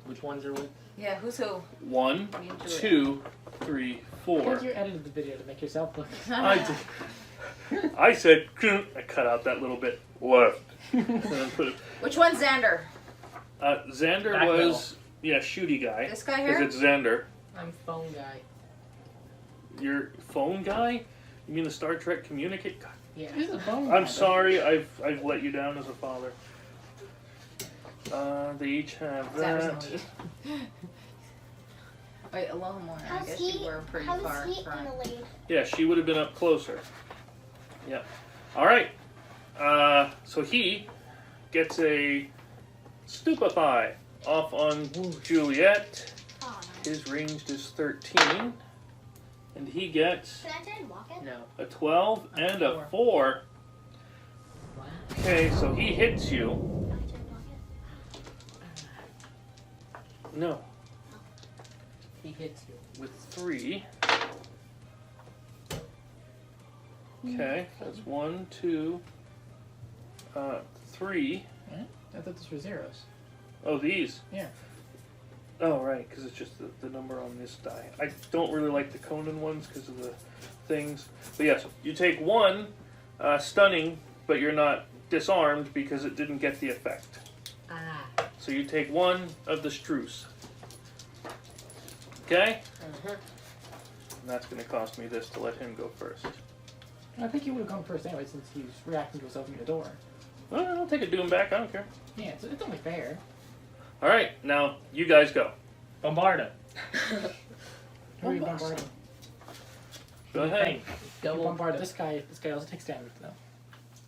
Which ones are with? Yeah, who's who? 1, 2, 3, 4. You edited the video to make yourself look. I did. I said, I cut out that little bit left. Which one's Xander? Xander Back was, shooty guy. This guy here? Because it's Xander. I'm phone guy. Your phone guy? You mean the Star Trek communicate? God. Yeah, he's a phone guy. I'm sorry, I've let you down as a father. They each have that. Wait, a little more. I guess you were pretty how far. is he in the lead? Yeah, she would have been up closer. Yeah. All right. So he gets a stupefy off on Juliet. Oh, nice. His ranged is 13. And he gets Can I try and block it? No. a 12 and a 4. Wow. Okay, so he hits you. Can I try and block it? No. He hits you. With 3. Okay, that's 1, 2, 3. Yeah? I thought those were zeros. Oh, these? Yeah. Oh, right, because it's just the number on this die. I don't really like the Conan ones because of the things. But yes, you take 1 stunning, but you're not disarmed because it didn't get the effect. Ah. So you take 1 of the Struce. Okay? And that's going to cost me this to let him go first. I think he would have gone first anyway since he's reacting to us opening the door. Well, I'll take a Doom back, I don't care. Yeah, it's only fair. Alright, now you guys go. Bombarda. Who are you bombarding? Go ahead. Hey, double bombard. This guy also takes damage though.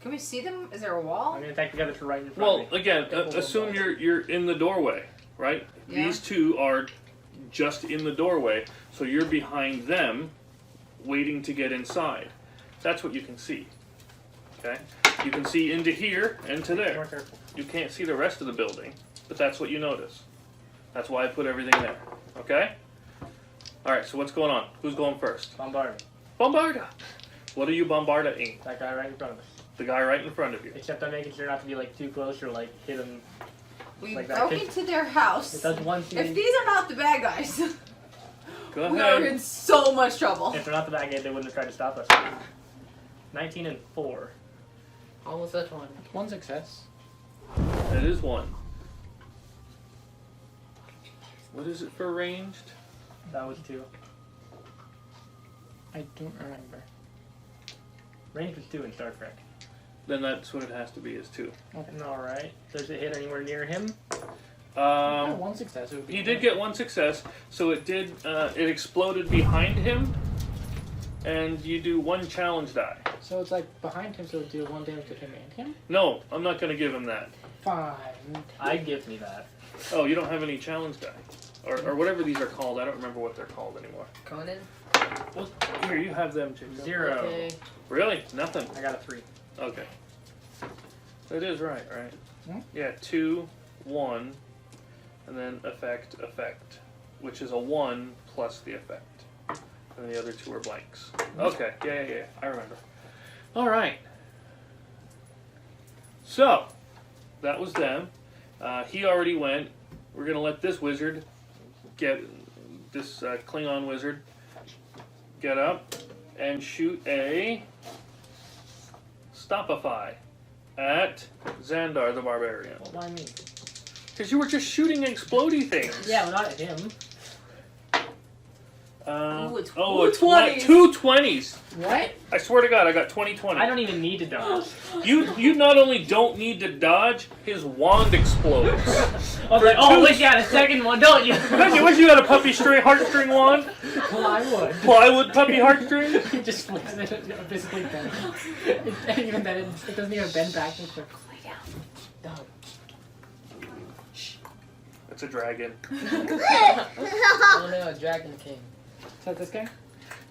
Can we see them? Is there a wall? I'm gonna attack the other to right in front Well, of me. again, assume you're in the doorway, right? Yeah. These two are just in the doorway, so you're behind them, waiting to get inside. That's what you can see. Okay? You can see into here and to there. More careful. You can't see the rest of the building, but that's what you notice. That's why I put everything there. Okay? Alright, so what's going on? Who's going first? Bombard. Bombarda! What are you bombardaing? That guy right in front of us. The guy right in front of you. Except I'm making sure not to be like too close or like hit him. We like that. broke into their house. It does one If thing. these are not the bad guys, Go we are ahead. in so much trouble. If they're not the bad guy, they wouldn't have tried to stop us. 19 and 4. Almost at one. One success. That is 1. What is it for ranged? That was 2. I don't remember. Range was 2 in Star Trek. Then that's what it has to be, is 2. Okay. Alright. Does it hit anywhere near him? One success. It would be He did get 1 success, so it did. It exploded behind him, and you do 1 challenge die. So it's like behind him, so it would do 1 damage to him and him? No, I'm not going to give him that. Fine. I'd give me that. Oh, you don't have any challenge die, or whatever these are called. I don't remember what they're called anymore. Conan? Well, here you have them, Jacob. 0. Okay. Really? Nothing. I got a 3. Okay. That is right. Hmm? Yeah, 2, 1, and then effect, which is a 1 plus the effect. And the other 2 are blanks. Okay, yeah, I remember. Alright. So, that was them. He already went. We're going to let this wizard get, this Klingon wizard, get up and shoot a Stopify at Xandar the Barbarian. Well, why me? Because you were just shooting explodey things. Yeah, well, not at him. Ooh, 20s. 2 20s. What? I swear to God, I got 20-20. I don't even need to dodge. You not only don't need to dodge, his wand explodes. I was like, oh, wish you had a second one, don't you? Don't you wish you had a puppy heartstring wand? Well, I would. Plywood puppy heartstrings? He just flicks it, physically bent. Even then, it doesn't even bend back. It's like, no. It's a dragon. Oh no, Dragon King. Is that this guy?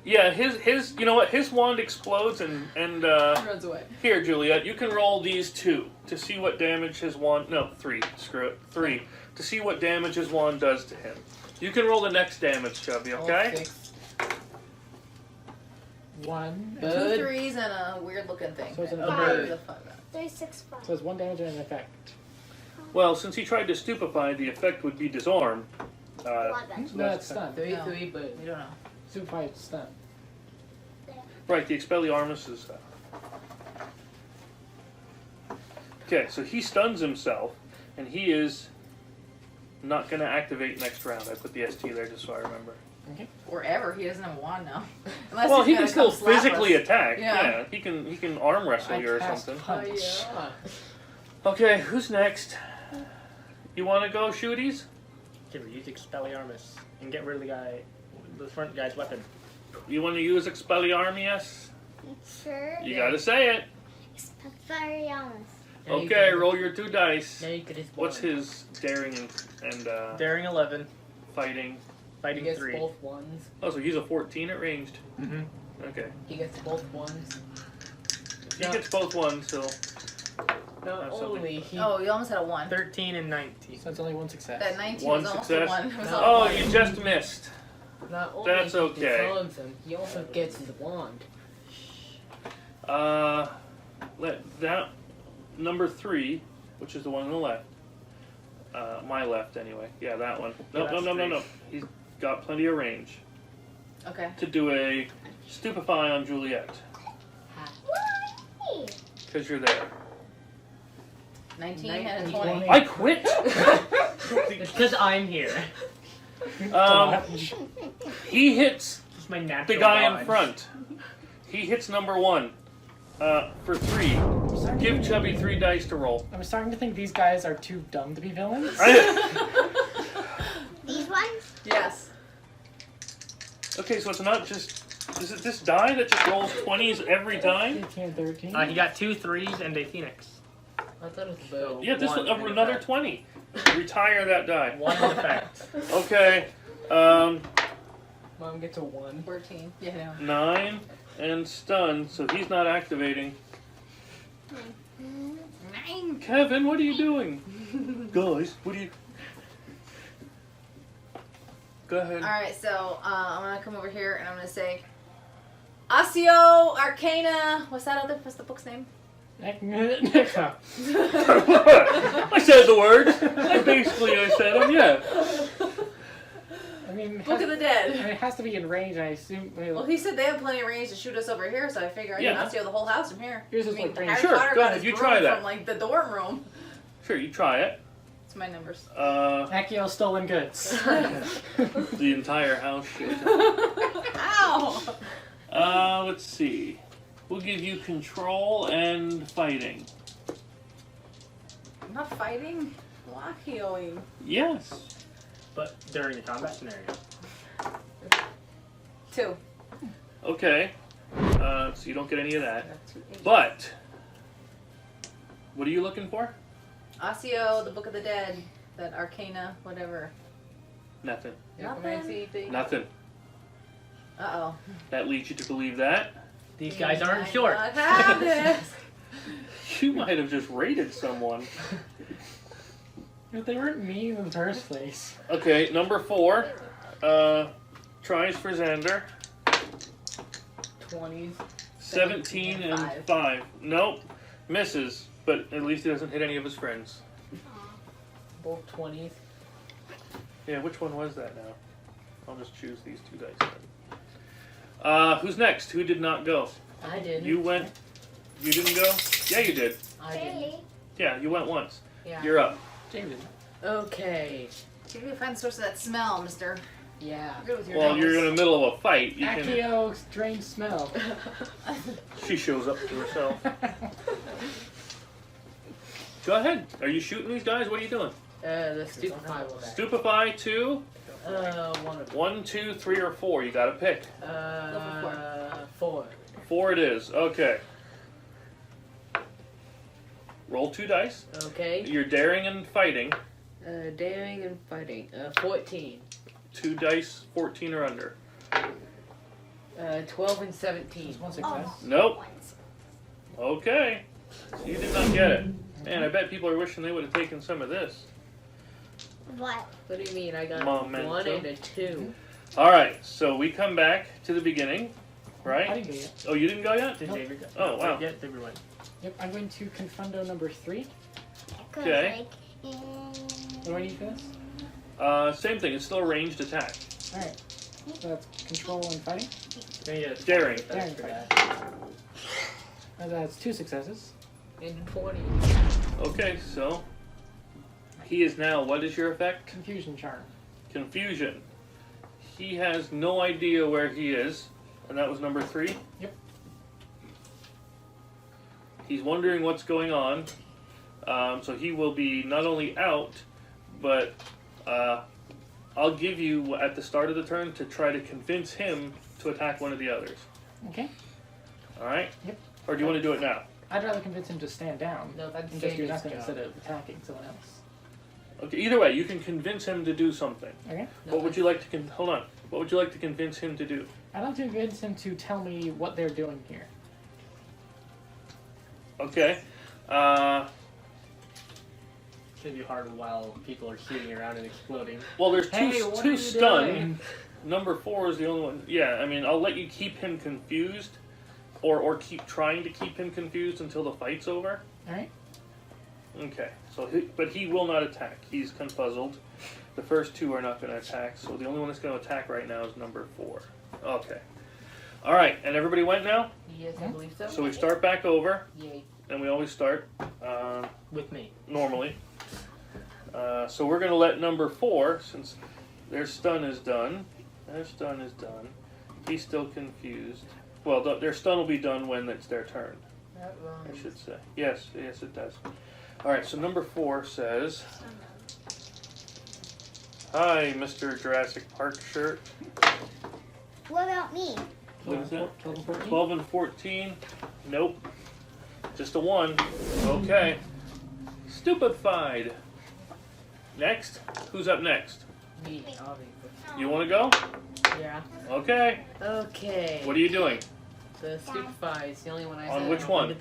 Yeah, his you know what? His wand explodes and Runs away. here, Juliet, you can roll these 2 to see what damage his wand. No, 3. Screw it. 3 to see what damage his wand does to him. You can roll the next damage, Chubby. Okay. 1. Two Good. 3s and a weird looking thing. So it's an Whatever upgrade. the fuck. 3, 6, 5. So it's 1 damage and an effect. Well, since he tried to stupefy, the effect would be disarm. What then? No, it's stunned. 3-3, but We don't know. Super it's stunned. Right, the Expelliarmus is. Okay, so he stuns himself, and he is not going to activate next round. I put the ST there just so I remember. Or ever. He doesn't have a wand now. Unless Well, he's he gonna can still come slap physically us. attack. Yeah. He can arm wrestle I you or cast something. punch. yeah. Okay, who's next? You want to go, shooties? Okay, we use Expelliarmus and get rid of the front guy's weapon. You want to use Expelliarmus? Sure. You Yeah. gotta say it. It's very honest. Now you Okay, can- roll your 2 dice. Now you could just What's one. his daring and Daring 11, fighting? He fighting gets 3. both ones. Oh, so he's a 14 at ranged. Mm-hmm. Okay. He gets both ones. He No. gets both ones, so Not Have something. only he. Oh, you almost had a 1. 13 and 19. So it's only one success. That 19 One was almost success. a 1. It was No. Oh, all you just missed. Not only That's he okay. disarms him, he also gets his wand. Let that number 3, which is the one on the left. My left, anyway. Yeah, that one. No, Yeah, no, that's no, no, three. no. He's got plenty of range Okay. to do a stupefy on Juliet Why? because you're there. 19 and a 19. 20. I quit. It's because I'm here. He hits It's my natural the guy in dodge. front. He hits number 1 for 3. Give Chubby 3 dice to roll. I'm starting to think these guys are too dumb to be villains. These ones? Yes. Okay, so it's not just. Is it this die that just rolls 20s every time? 15 and 13. He got 2 3s and a phoenix. I thought it was both. Yeah, this One one, in another effect. 20. Retire that die. One in effect. Okay, Mom gets a 1. 14. Yeah, no. 9 and stun, so he's not activating. 9. Kevin, what are you doing? Guys, what are you. Go ahead. Alright, so I'm going to come over here and I'm going to say Accio Arcana. What's the book's name? I said the words. I said them, yeah. I mean, Book of the I Dead. mean, it has to be in range, I assume. Well, he said they have plenty of range to shoot us over here, so I figure I can Yeah. Accio the whole house from here. Yours I is mean, like range. Harry Sure, Potter go got ahead, his you broom try that. from like the dorm room. Sure, you try it. It's my numbers. Accio stolen goods. The entire house shit. Ow! Let's see. We'll give you control and fighting. I'm not fighting. Blockioing. Yes. But during the combat scenario. 2. Okay. So you don't get any of that. But what are you looking for? Accio, the Book of the Dead, that Arcana, whatever. Nothing. Necromancy thing. Nothing. Uh-oh. That leads you to believe that. These guys aren't Might short. not have this. You might have just raided someone. But they weren't mean in the first place. Okay, number 4. Tries for Xander. 20s. 17 and 5. Nope. Misses. But at least he doesn't hit any of his friends. Both 20s. Yeah, which one was that now? I'll just choose these 2 dice then. Who's next? Who did not go? I didn't. You went. You didn't go? Yeah, you did. I didn't. Really? Yeah, you went once. Yeah. You're up. David. Okay. See if you can find the source of that smell, mister. Yeah. Good with your Well, nose. you're in the middle of a fight. You can. Accio strange smell. She shows up to herself. Go ahead. Are you shooting these guys? What are you doing? The stupefy will die. Stupefy 2, One of them. 1, 2, 3, or 4. You gotta pick. 4. 4 it is. Okay. Roll 2 dice. Okay. You're daring and fighting. Daring and fighting. 14. 2 dice, 14 or under. 12 and 17. Just one success. Nope. Ones. Okay. You did not get it. Man, I bet people are wishing they would have taken some of this. What? What do you mean? I got Memento. 1 and a 2. Alright, so we come back to the beginning, I right? didn't get it. Oh, you didn't go yet? Did Nope. David go? Oh, wow. Yeah, David went. Yep, I'm going to Confundo number 3. Okay. What do I need for this? Same thing. It's still a ranged attack. Alright. So that's control and fighting. Yeah, Daring. Daring for fighting. that. That's 2 successes. And 20. Okay, so he is now. What is your effect? Confusion charm. Confusion. He has no idea where he is, and that was number 3. Yep. He's wondering what's going on. So he will be not only out, but I'll give you at the start of the turn to try to convince him to attack one of the others. Okay. Alright? Yep. Or do you want to do it now? I'd rather convince him to stand down No, that's and just do Jamie's nothing job. instead of attacking someone else. Okay, either way, you can convince him to do something. Okay. No, What would you like to hold on. What would you like to convince him to do? I'd like to convince him to tell me what they're doing here. Okay. It's gonna be hard while people are shooting around and exploding. Well, there's Hey, what are two you stunned. doing? Number 4 is the only one. Yeah, I mean, I'll let you keep him confused, or keep trying to keep him confused until the fight's over. Alright. Okay. So, but he will not attack. He's confuzzled. The first 2 are not going to attack. So the only one that's going to attack right now is number 4. Okay. All right, and everybody went now. Yes, I believe so. So we start back over, Yay. and we always start With me. normally. So we're going to let number 4, since their stun is done. Their stun is done. He's still confused. Well, their stun will be done when it's their turn, That I rhymes. should say. Yes, it does. All right, so number 4 says, "Hi, Mr. Jurassic Park shirt. What about me? What is it? 12 and 14? 12 and 14? Nope. Just a 1. Okay. Stupefied. Next? Who's up next? Me, obviously. You want to go? Yeah. Okay. Okay. What are you doing? The stupefy is the only one I On said. which one? Which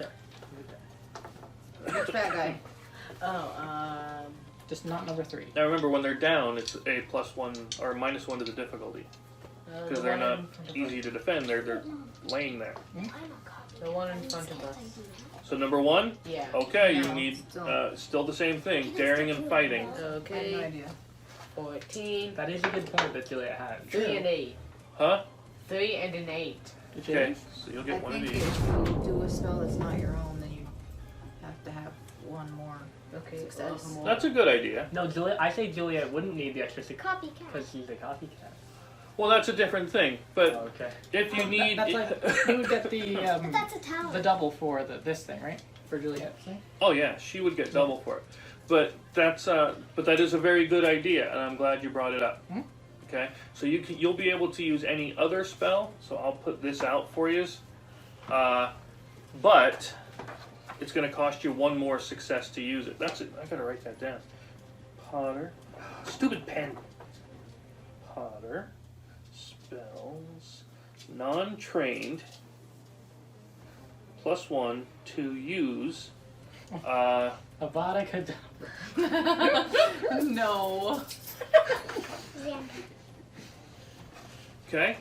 bad guy? Oh, Just not number 3. Now remember, when they're down, it's a +1 or -1 to the difficulty. Because they're not easy to defend. They're laying there. The one in front of us. So number 1? Yeah. Okay, you No, need still. still the same thing. Daring and fighting. Okay. idea. 14. That is a good point that Juliet had. 3 and 8. Huh? 3 and an 8. Okay, so you'll I get one of think these. if you do a spell that's not your own, then you have to have one more. Okay. Success. awesome. That's a good idea. No, Juliet. I say Juliet wouldn't need the extra Copycat. because she's a copycat. Well, that's a different thing. But Oh, okay. if you need... That's like, he would get the But that's a talent. the double for this thing, right? For Juliet's thing? Oh yeah, she would get double for it. But that is a very good idea, and I'm glad you brought it up. Hmm? Okay, so you'll be able to use any other spell. So I'll put this out for you. But it's going to cost you 1 more success to use it. That's it. I gotta write that down. Potter, stupid pen. Potter spells non-trained +1 to use. Avada Kedavra. No. Okay.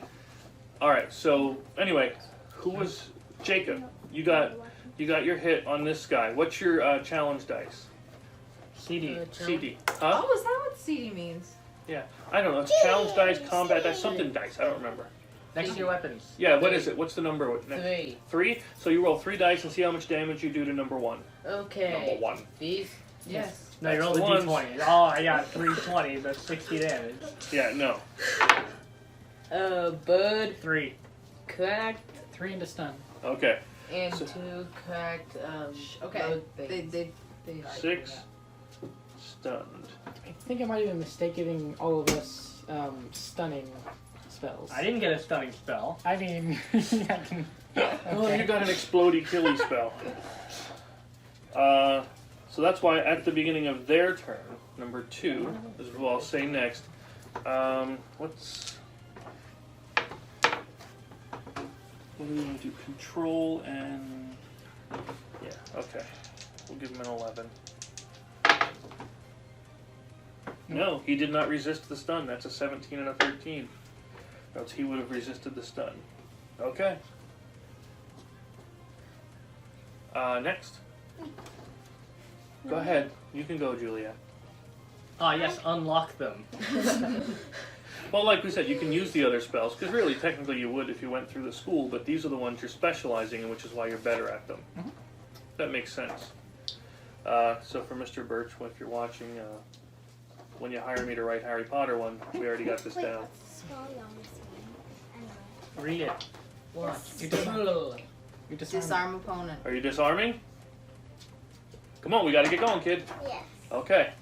All right. So anyway, who was Jacob? You got your hit on this guy. What's your challenge dice? CD. CD. Huh? Oh, is that what CD means? I don't know. It's challenge dice, combat dice, something dice. I don't remember. Next to your weapons. Yeah. What is it? What's the number? 3. 3. So you roll 3 dice and see how much damage you do to number 1. Okay. Number 1. These? Yes. No, you roll That's the the ones. d20. Oh, I got 3 20s. That's 60 damage. Yeah. No. Bird 3. cracked 3 into stun. Okay. and So- 2 cracked, Okay. load They things. 6 stunned. I think I might have been mistaken all of us stunning spells. I didn't get a stunning spell. I mean, Well, you got an explodey killy spell. So that's why at the beginning of their turn, number 2, is what I'll say next. What do we want to do? Control and... Yeah, okay. We'll give him an 11. No, he did not resist the stun. That's a 17 and a 13. Else he would have resisted the stun. Okay. Next. Go ahead. You can go, Julia. Ah, yes, unlock them. Well, like we said, you can use the other spells, because really, technically you would if you went through the school, but these are the ones you're specializing in, which is why you're better at them. Mhm. That makes sense. So for Mr. Birch, if you're watching, when you hire me to write Harry Potter one, we already got this Wait, down. what's the spell you almost said? Read it. What? You disarm. You disarm. Disarm opponent. Are you disarming? Come on, we gotta get going, kid. Yes. Okay.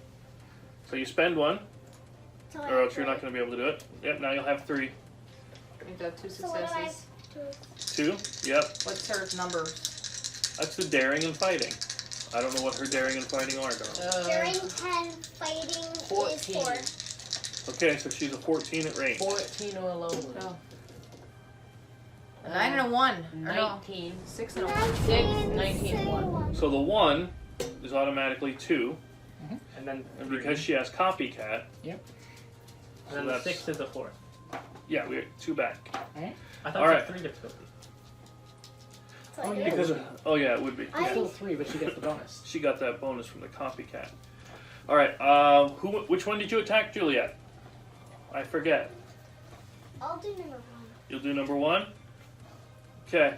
So you spend one, So or else you're not gonna be able to do it. Yep, now you'll have 3. We've got 2 So what do I successes. do? 2? Yep. What's her number? That's the daring and fighting. I don't know what her daring and fighting are, though. During 10, fighting 14. is 4. Okay, so she's a 14 at range. 14 alone. Oh. A 9 and a 1. Or no, 19. 6 and a 1. 19, 19, say 1. So the 1 is automatically 2, And then and 3. because she has copycat, And so then the that's 6 is a 4. yeah, we're 2 back. I thought All it right. was 3 difficulty. So Oh, I yeah. do. Because oh yeah, it would be. It's still 3, but she gets the bonus. She got that bonus from the copycat. All right, which one did you attack, Juliet? I forget. I'll do number 1. You'll do number 1. Okay.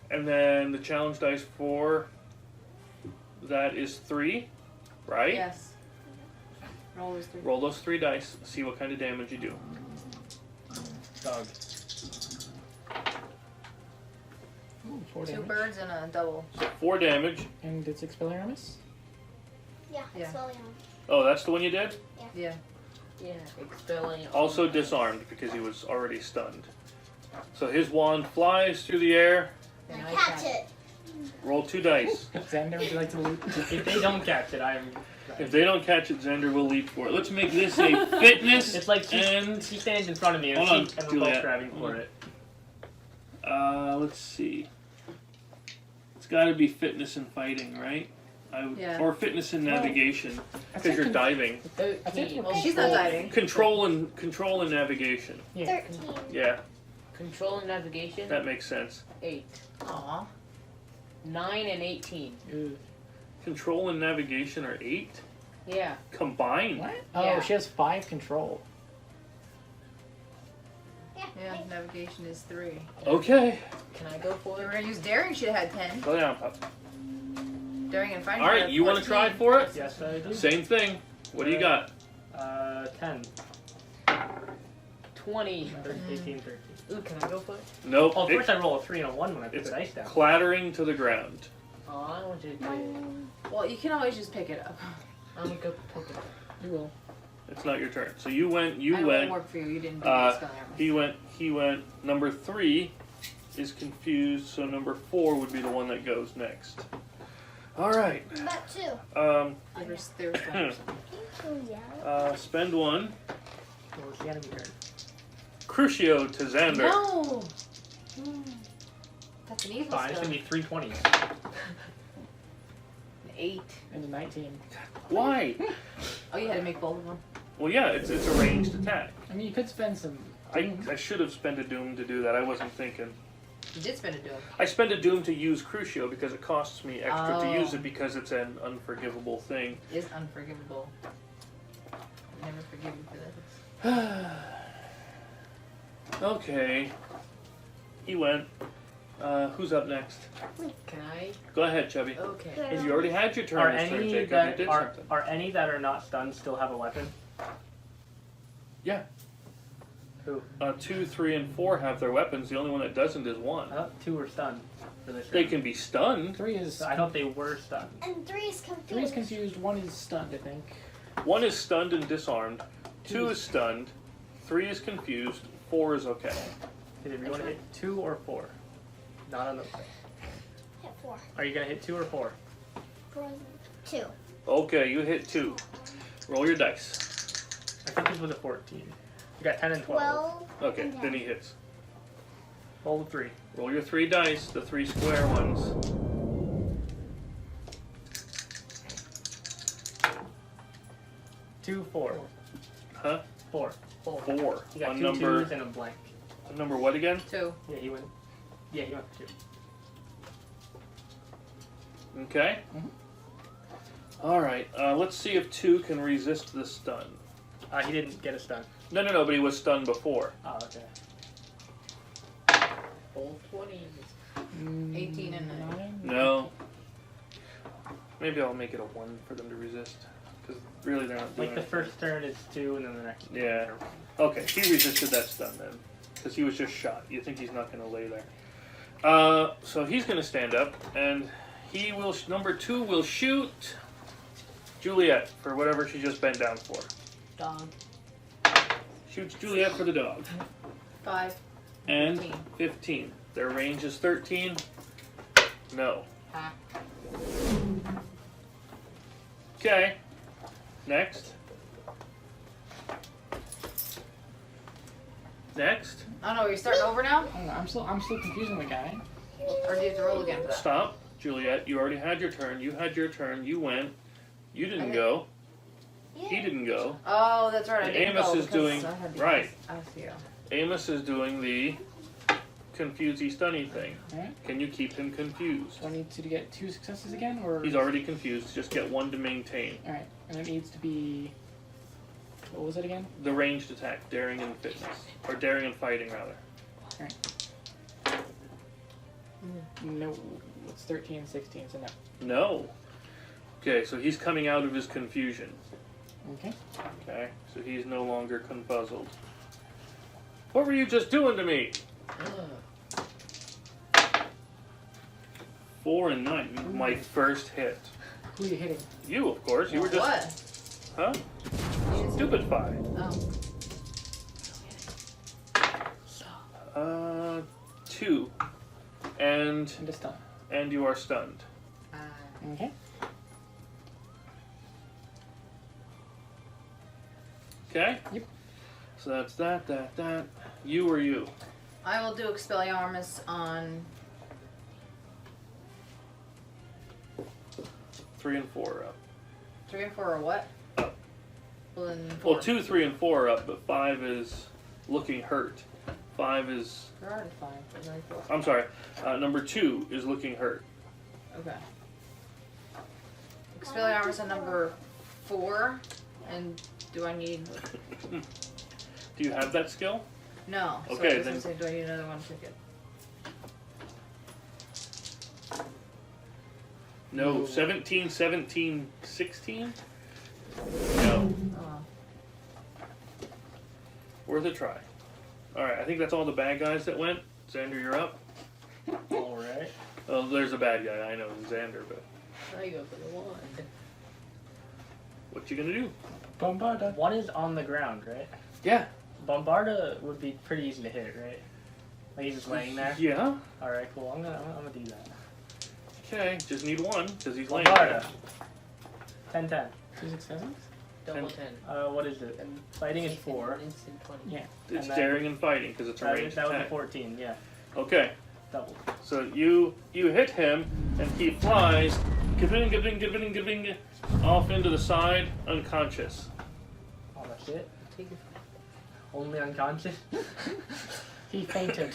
And then the challenge dice for that is 3, right? Yes. Roll is 3. Roll those 3 dice. See what kind of damage you do. Dog. Ooh, 4 2 damage. birds and a double. So 4 damage. And it's Expelliarmus? Yeah, Yeah. it's well young. Oh, that's the one you did? Yeah. Yeah, expelling. Also disarmed because he was already stunned. So his wand flies through the air. And And I I catch catch it. Roll 2 dice. Xander, would you like to loot? If they don't catch it, I'm. If they don't catch it, Xander will leap for it. Let's make this a fitness It's like and she stands in front of me and, Hold on, and we're both Juliet. grabbing for it. let's see. It's got to be fitness and fighting, right? Yeah. Or fitness and navigation I because you're think- diving. 13. Well, she's not diving. Control and navigation. Yeah. 13. Yeah, Control and navigation. that makes sense. 8. Aw. 9 and 18. Ooh. Control and navigation are 8 Yeah. combined. What? Oh, Yeah. she has 5 control. Yeah, navigation is 3. Okay, Can I go If we for were it? gonna use daring, she'd have had 10. go down, pup. Daring and fighting. All right, you want to try for it? Yes, I do. Same thing. What do you got? 10. 20. 18, 13. Ooh, can I go for it? Nope. Oh, It- first I roll a 3 and a 1 when I put it's the dice down. clattering to the ground. Oh, I want you to do it. Well, you can always just pick it up. I'm gonna go poke it. You will. It's not your turn. So you went. I won't went. work for you. You didn't do Uh, this spelling error. He went. Number 3 is confused, so number 4 would be the one that goes next. All right. But 2. There was one. Oh, yeah. Spend 1. What was the enemy turn? Crucio to Xander. No! That's an evil Fine, it's spell. gonna be 3 20s. 8. And a 19. Why? Oh, you had to make both of them. Well, yeah, it's a ranged attack. I mean, you could spend some. I should have spent a doom to do that. I wasn't thinking. You did spend a doom. I spent a doom to use Crucio because it costs me extra to Oh. use it because it's an unforgivable thing. It is unforgivable. Never forgive you for this. Okay. He went. Who's up next? Can I? Go ahead, Chubby. Okay. You already had your turn Are this turn, any Jacob. You that did are something. are any that are not stunned still have a weapon? Yeah. Who? 2, 3, and 4 have their weapons. The only one that doesn't is 1. I thought 2 were stunned for this They round. can be stunned. 3 is. So I thought they were stunned. And 3 is confused. 3 is confused, 1 is stunned, I think. 1 is stunned and disarmed. 2 is stunned. 3 is confused. 4 is okay. Did you want to hit 2 or 4? Not on those things. Hit 4. Are you gonna hit 2 or 4? 2. Okay, you hit 2. Roll your dice. I think this was a 14. You got 10 and 12. 12. Okay, and then 10. he hits. Roll the 3. Roll your 3 dice, the 3 square ones. Two, 4. Huh? 4. 4. You got On 2 number 2s and a blank. on number what again? 2. Yeah, he went. Yeah, he went for 2. Okay. Alright, let's see if 2 can resist the stun. He didn't get a stun. No, but he was stunned before. Oh, okay. Full 20s. 18 and 9. No. Maybe I'll make it a 1 for them to resist. Because really they're not doing Like the anything. first turn it's 2, and then the next. Yeah. Okay, he resisted that stun then. Because he was just shot. You think he's not going to lay there. So he's going to stand up, and he will. Number 2 will shoot Juliet for whatever she just bent down for. Dog. Shoots Juliet for the dog. 5. And 15. 15. Their range is 13. No. Ha. Okay. Next. Next. Oh no, are you starting over now? I don't know, I'm still confusing the guy. Or do you have to roll again for that? Stop. Juliet, you already had your turn. You had your turn. You went. You didn't Okay. go. Yeah. He didn't go. Oh, that's right. I And didn't Amos go is because doing- I had the right. ICO. Amos is doing the confusey stunny thing. Alright. Can you keep him confused? Do I need to get 2 successes again, or? He's already confused. Just get 1 to maintain. Alright, and it needs to be. What was it again? The ranged attack, daring and fitness. Or daring and fighting, rather. No, it's 13 and 16, so no. No. Okay, so he's coming out of his confusion. Okay. Okay, so he's no longer confuzzled. What were you just doing to me? 4 and 9. My first hit. Who are you hitting? You, of course. You were just. What? Huh? Stupefy. Oh. 2. And I'm just done. you are stunned. Okay. Okay? Yep. So that's that. You or you? I will do Expelliarmus on 3 and 4 are up. 3 and 4 are what? Up. Well, then 4. Well, 2, 3, and 4 are up, but 5 is looking hurt. 5 is. They're already 5. They're already 4. I'm sorry. Number 2 is looking hurt. Okay. Expelliarmus on number 4. And do I need... Do you have that skill? No. So Okay, I was then- gonna say, do I need another one to get? No. 17, 17, 16? No. Oh. Worth a try. Alright, I think that's all the bad guys that went. Xander, you're up. Alright. Oh, there's a bad guy. I know, Xander, but I go for the 1. what you gonna do? Bombarda. One is on the ground, right? Yeah. Bombarda would be pretty easy to hit, right? Like he's just laying there. Yeah. Alright, cool. I'm gonna do that. Okay, just need 1, because he's laying there. Bombarda. 10-10. 2 successes? Double And- 10. What is it? Fighting is 4. Instant 20. Yeah. It's And then- daring and fighting, because it's a ranged That was a attack. 14, yeah. Okay, Double. so you hit him, and he flies, giving, off into the side, unconscious. Oh, that's it? Take it. Only unconscious? He fainted.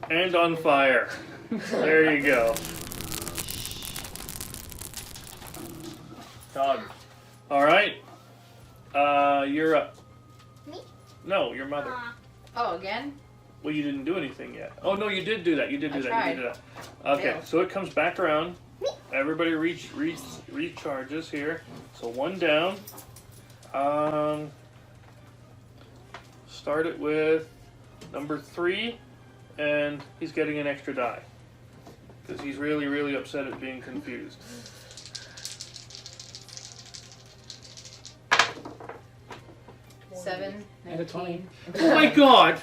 And on fire. There you go. Dog. Alright. You're up. Me? No, your mother. Oh, again? Well, you didn't do anything yet. Oh, no, you did do that. You did do I that. tried. You did do that. Okay, Failed. so it comes back around. Everybody recharges here. So 1 down. Start it with number 3, and he's getting an extra die. Because he's really, really upset at being confused. Seven, And a 20. Oh my god!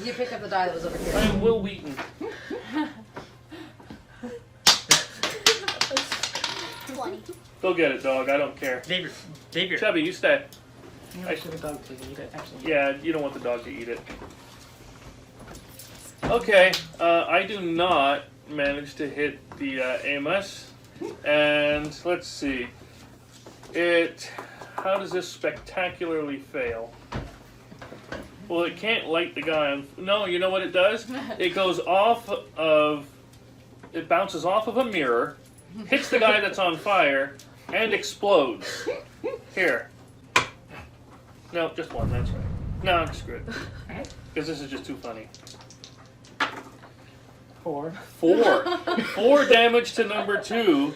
You picked up the die that was over I here. am Will Wheaton. 20. Go get it, dog. I don't care. Xavier. Chubby, you stay. I should have dog to eat it, actually. Yeah, you don't want the dog to eat it. Okay, I do not manage to hit the Amos. And let's see. How does this spectacularly fail? Well, it can't light the guy on. No, you know what it does? It goes off of. It bounces off of a mirror hits the guy that's on fire, and explodes. Here. No, just one, that's right. No, I'm screwed. Because this is just too funny. 4. 4 damage to number 2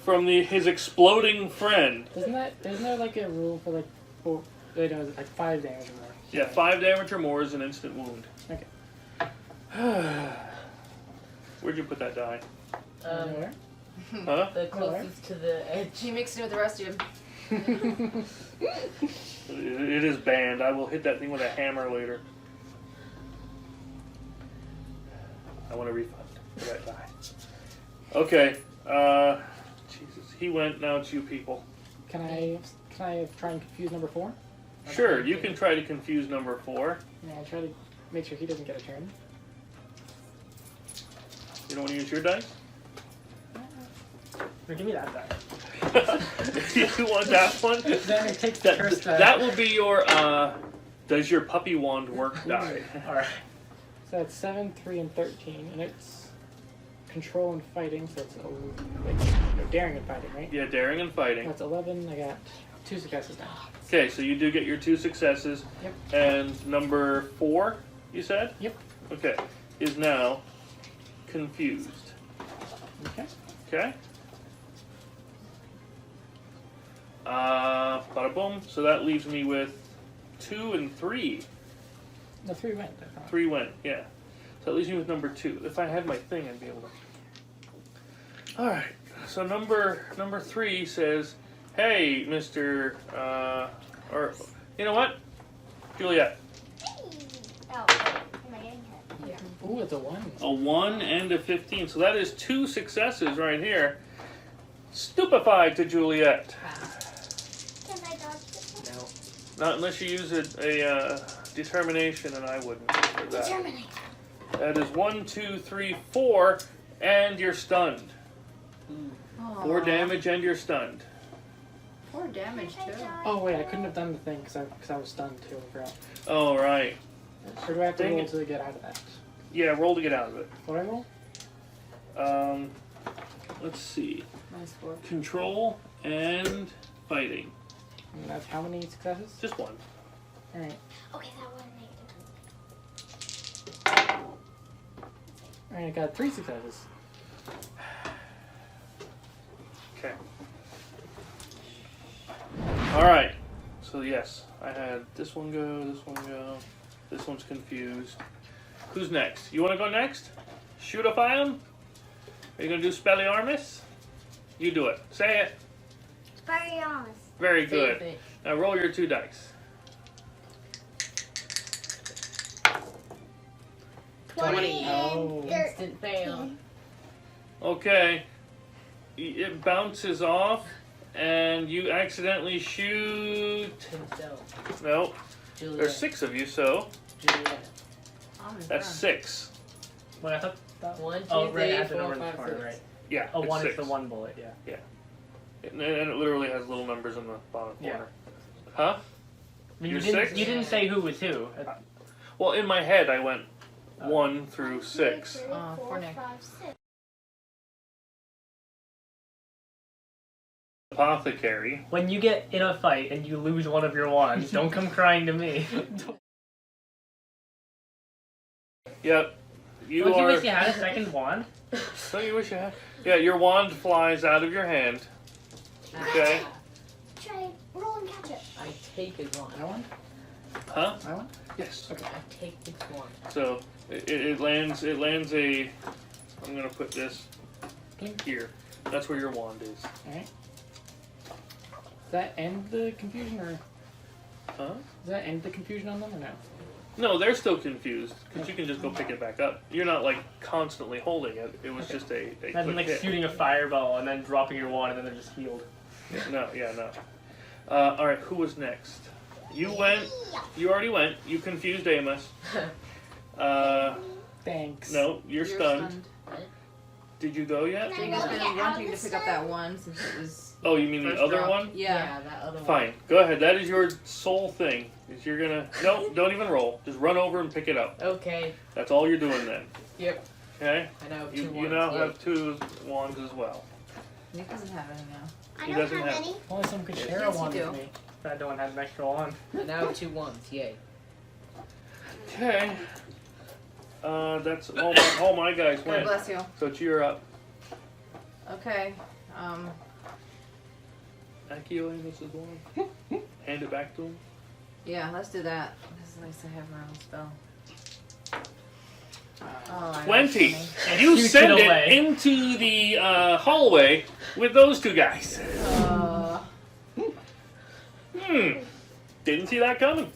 from his exploding friend. Isn't there like a rule for like 4? Wait, no, it's like 5 damage or more. Yeah, 5 damage or more is an instant wound. Okay. Where'd you put that die? Where? Huh? The closest to the edge. She mixed it with the rest of them. It is banned. I will hit that thing with a hammer later. I want a refund for that die. Okay. Jesus. He went. Now it's you people. Can I try and confuse number 4? Sure, you can try to confuse number 4. Yeah, I'll try to make sure he doesn't get a turn. You don't want to use your dice? Or give me that die. You want that one? Then it takes the first That will be your, does your puppy wand work die? Alright. So that's 7, 3, and 13, and it's control and fighting, so it's daring and fighting, right? Yeah, daring and fighting. That's 11. I got 2 successes now. Okay, so you do get your 2 successes. Yep. And number 4, you said? Yep. Okay, is now confused. Okay. Okay? Bada boom. So that leaves me with 2 and 3. No, 3 went. I thought. 3 went, yeah. So that leaves me with number 2. If I had my thing, I'd be able to. Alright, so number 3 says, hey, Mr. Or, you know what? Juliet. Oh, am I getting hit? Ooh, it's a 1. A 1 and a 15. So that is 2 successes right here. Stupefied to Juliet. Can I dodge this one? No. Not unless you use a determination, and I wouldn't for that. Determinate. That is 1, 2, 3, 4, and you're stunned. 4 damage and you're stunned. 4 damage too. Oh wait, I couldn't have done the thing because I was stunned too. I forgot. Oh, right. Or do I have to Dang roll it. to get out of that? Yeah, roll to get out of it. What do I roll? Let's see. Minus 4. Control and fighting. And that's how many successes? Just 1. Alright. Okay, that one negative. Alright, I got 3 successes. Okay. Alright. So yes, I had this one go, this one go. This one's confused. Who's next? You want to go next? Shoot-a-fy him? Are you going to do Spelliarmus? You do it. Say it. Spariamus. Very Same good. thing. Now roll your 2 dice. 20. Oh. Instant fail. Okay. It bounces off, and you accidentally shoot... Himself. No, Juliet. there's 6 of you, so Juliet. that's 6. Wait, I thought that 1, 2, Oh, right, 3, add the 4, number in the 5, corner, 6. right. Yeah, Oh, it's 1 is 6. the 1 bullet, yeah. And it literally has little numbers in the bottom Yeah. corner. Huh? I mean, You're you didn't, 6? you didn't say who was who. Well, in my head, I went 1 through 6. 3, For 4, Nick. 5, 6. Apothecary. When you get in a fight and you lose one of your wands, don't come crying to me. Yep. You Don't you are. wish you had a second wand? Don't you wish you had? Yeah, your wand flies out of your hand. Okay. Try roll and catch it. I take his wand. My one? Huh? My one? Yes. Okay. I take his wand. So it lands. It lands a. I'm gonna put this here. That's where your wand is. Alright. Does that end the confusion, or Huh? does that end the confusion on them, or no? No, they're still confused because you can just go pick it back up. You're not like constantly holding it. It was just a Imagine quick like hit. shooting a fireball and then dropping your wand and then they're just healed. No, yeah, no. All right, who was next? You went. You already went. You confused Amos. Thanks. No, you're stunned. Did you go yet? Can I Jingle's go been get out wanting of to the pick up sun? that one since it was. Oh, you mean the First other drop. one? Yeah. that other one. Fine. Go ahead. That is your sole thing. Is you're gonna. No, don't even roll. Just run over and pick it up. Okay. That's all you're doing then. Yep. Okay. I know 2 You wands. now yep. have 2 wands as well. He doesn't have any now. I He don't doesn't have have- any. Only some could Yes, share yes, a one you with do. me. If I don't have an extra one. And now 2 ones. Yay. Okay. That's all my guys God went. bless you. So it's you're up. Okay. Akio, this is one. Hand it back to him. Yeah, let's do that. It's nice to have my own spell. Oh, I know 20. it's And you Shoot send it it away. into the hallway with those two guys. funny. Didn't see that coming.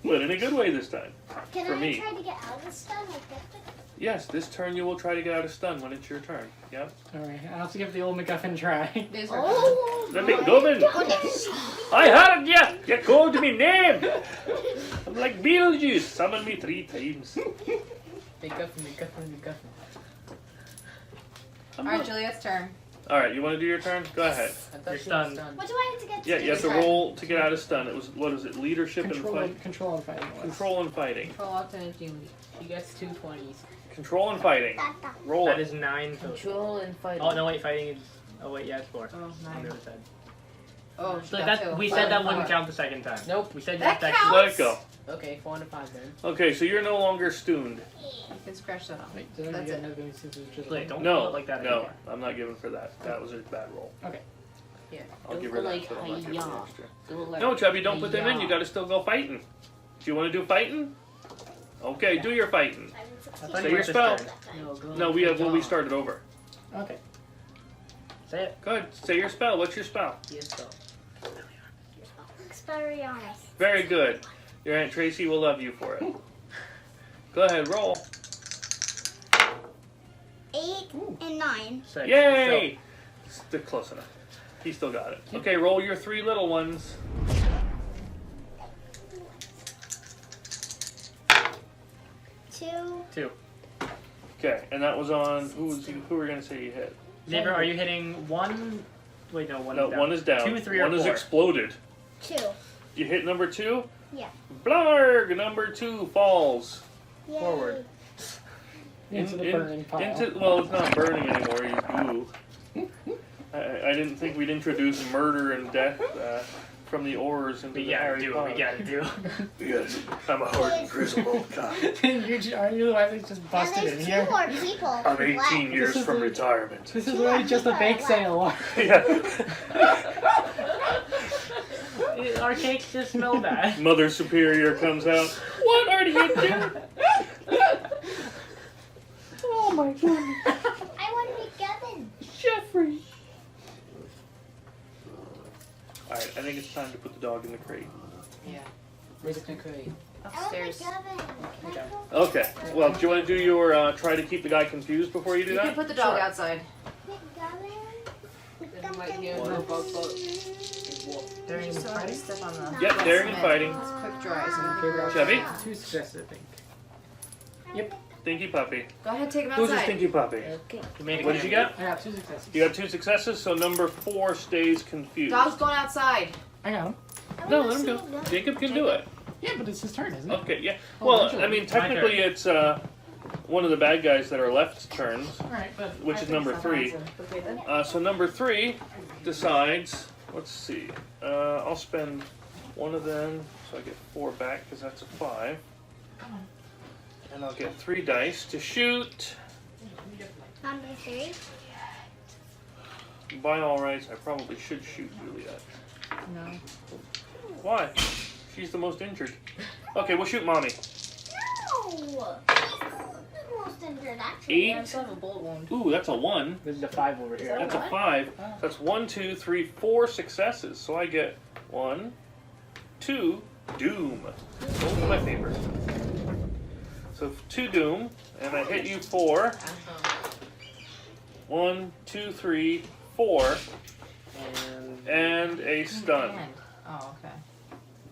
But in a good way this time. Can For I me. try to get out of this stuff like this? Yes, this turn you will try to get out of stun when it's your turn. Yep. Alright, I'll have to give the old MacGuffin a try. These are Oh, Let me go in. I heard ya! You called me name! I'm like Beetlejuice. Summon me 3 times. MacGuffin. Alright, Juliet's turn. Alright, you want to do your turn? Go ahead. I thought You're she was stunned. stunned. what do I have to get to Yeah, do you have to this? roll to get out of stun. It was, what is it? Leadership and fight? Control and fighting. was. Control and fighting. Control alternate unit. She gets 2 20s. Control and fighting. Da, da. Roll That it. is 9 total. Control and fighting. Oh, no, wait, fighting is. Oh, wait, yeah, it's 4. Oh, On the 9. other side. Oh, she So got that, 2. we said that wouldn't Five. count the second time. Nope. We said That that counts. Let it go. Okay, 4 and 5 then. Okay, so you're no longer stuned. You can scratch that off. Wait, did I That's get it. another since it's just Wait, don't No, roll it like that no, anymore. I'm not giving for that. That was a bad roll. Yeah. I'll Don't give go her that, like but I'm not giving her hi-ya. extra. Go like No, Chubby, don't put them in. You hi-ya. gotta still go fighting. Do you want to do fighting? Okay, do your fighting. I thought Say you your were just spell. turn. No, go No, like we have. hi-ya. Well, we started over. Okay. Say it. Go ahead. Say your spell. What's your spell? Yes, go. Expelliarmus. Very good. Your Aunt Tracy will love you for it. Go ahead, roll. 8 and 9. 6. Yay! Still close enough. He still got it. Okay, roll your 3 little ones. 2. 2. Okay, and that was on who were we gonna say you hit? Xavier, are you hitting 1? Wait, no, 1 No, is down. 1 is down. 2, 3, one or is 4. exploded. 2. You hit number 2. Yeah. Blarg! Number 2 falls. Yay. Forward. Into the burning pile. Well, it's not burning anymore. He's goo. I didn't think we'd introduce murder and death from the ores into We the gotta Harry do what we Potter. gotta do. Yes, I'm a hardened grizzled guy. Are you the one that just busted And in there's here? 2 more people. I'm 18 left. years This is from a- retirement. This is really just a bake sale. Yeah. Our cakes just smell bad. Mother Superior comes out. What are you doing? Oh my goodness. I want to be Kevin. Jeffrey. Alright, I think it's time to put the dog in the crate. Yeah. Where's the crate? I want to be Upstairs. Kevin. Okay. Okay, well, do you want to do your try to keep the guy confused before you do You can that? put the dog Sure. outside. Then right here, no bug boat. Daring and So I fighting? step on the Yep, daring and fighting. It's quick dry, so we can Chevy? 2 successes, I think. Stinky puppy. go ahead and take him Who's a outside. stinky puppy? Okay. You made it. What did you get? I got 2 successes. You got 2 successes, so number 4 stays confused. Dog's going outside. I got him. No, let him go. Jacob can do it. Yeah, but it's his turn, isn't it? Okay, yeah. Oh, Well, actually, I mean, it's my technically it's one of the bad guys that are left's turns, Alright, but which is number 3. Okay then. So number 3 decides, let's see, I'll spend one of them, so I get 4 back, because that's a 5. And I'll get 3 dice to shoot. Number 3. By all rights, I probably should shoot Juliet. No. Why? She's the most injured. Okay, we'll shoot Mommy. No! He's the most injured, actually. Yeah, I still have a bullet wound. Ooh, that's a 1. this is the 5 over here. That's a 5. That's 1, 2, 3, 4 successes. So I get 1, 2, Doom. Those are my favorite. So 2 Doom, and I hit you for 1, 2, 3, 4, and a stun. And- Oh, okay.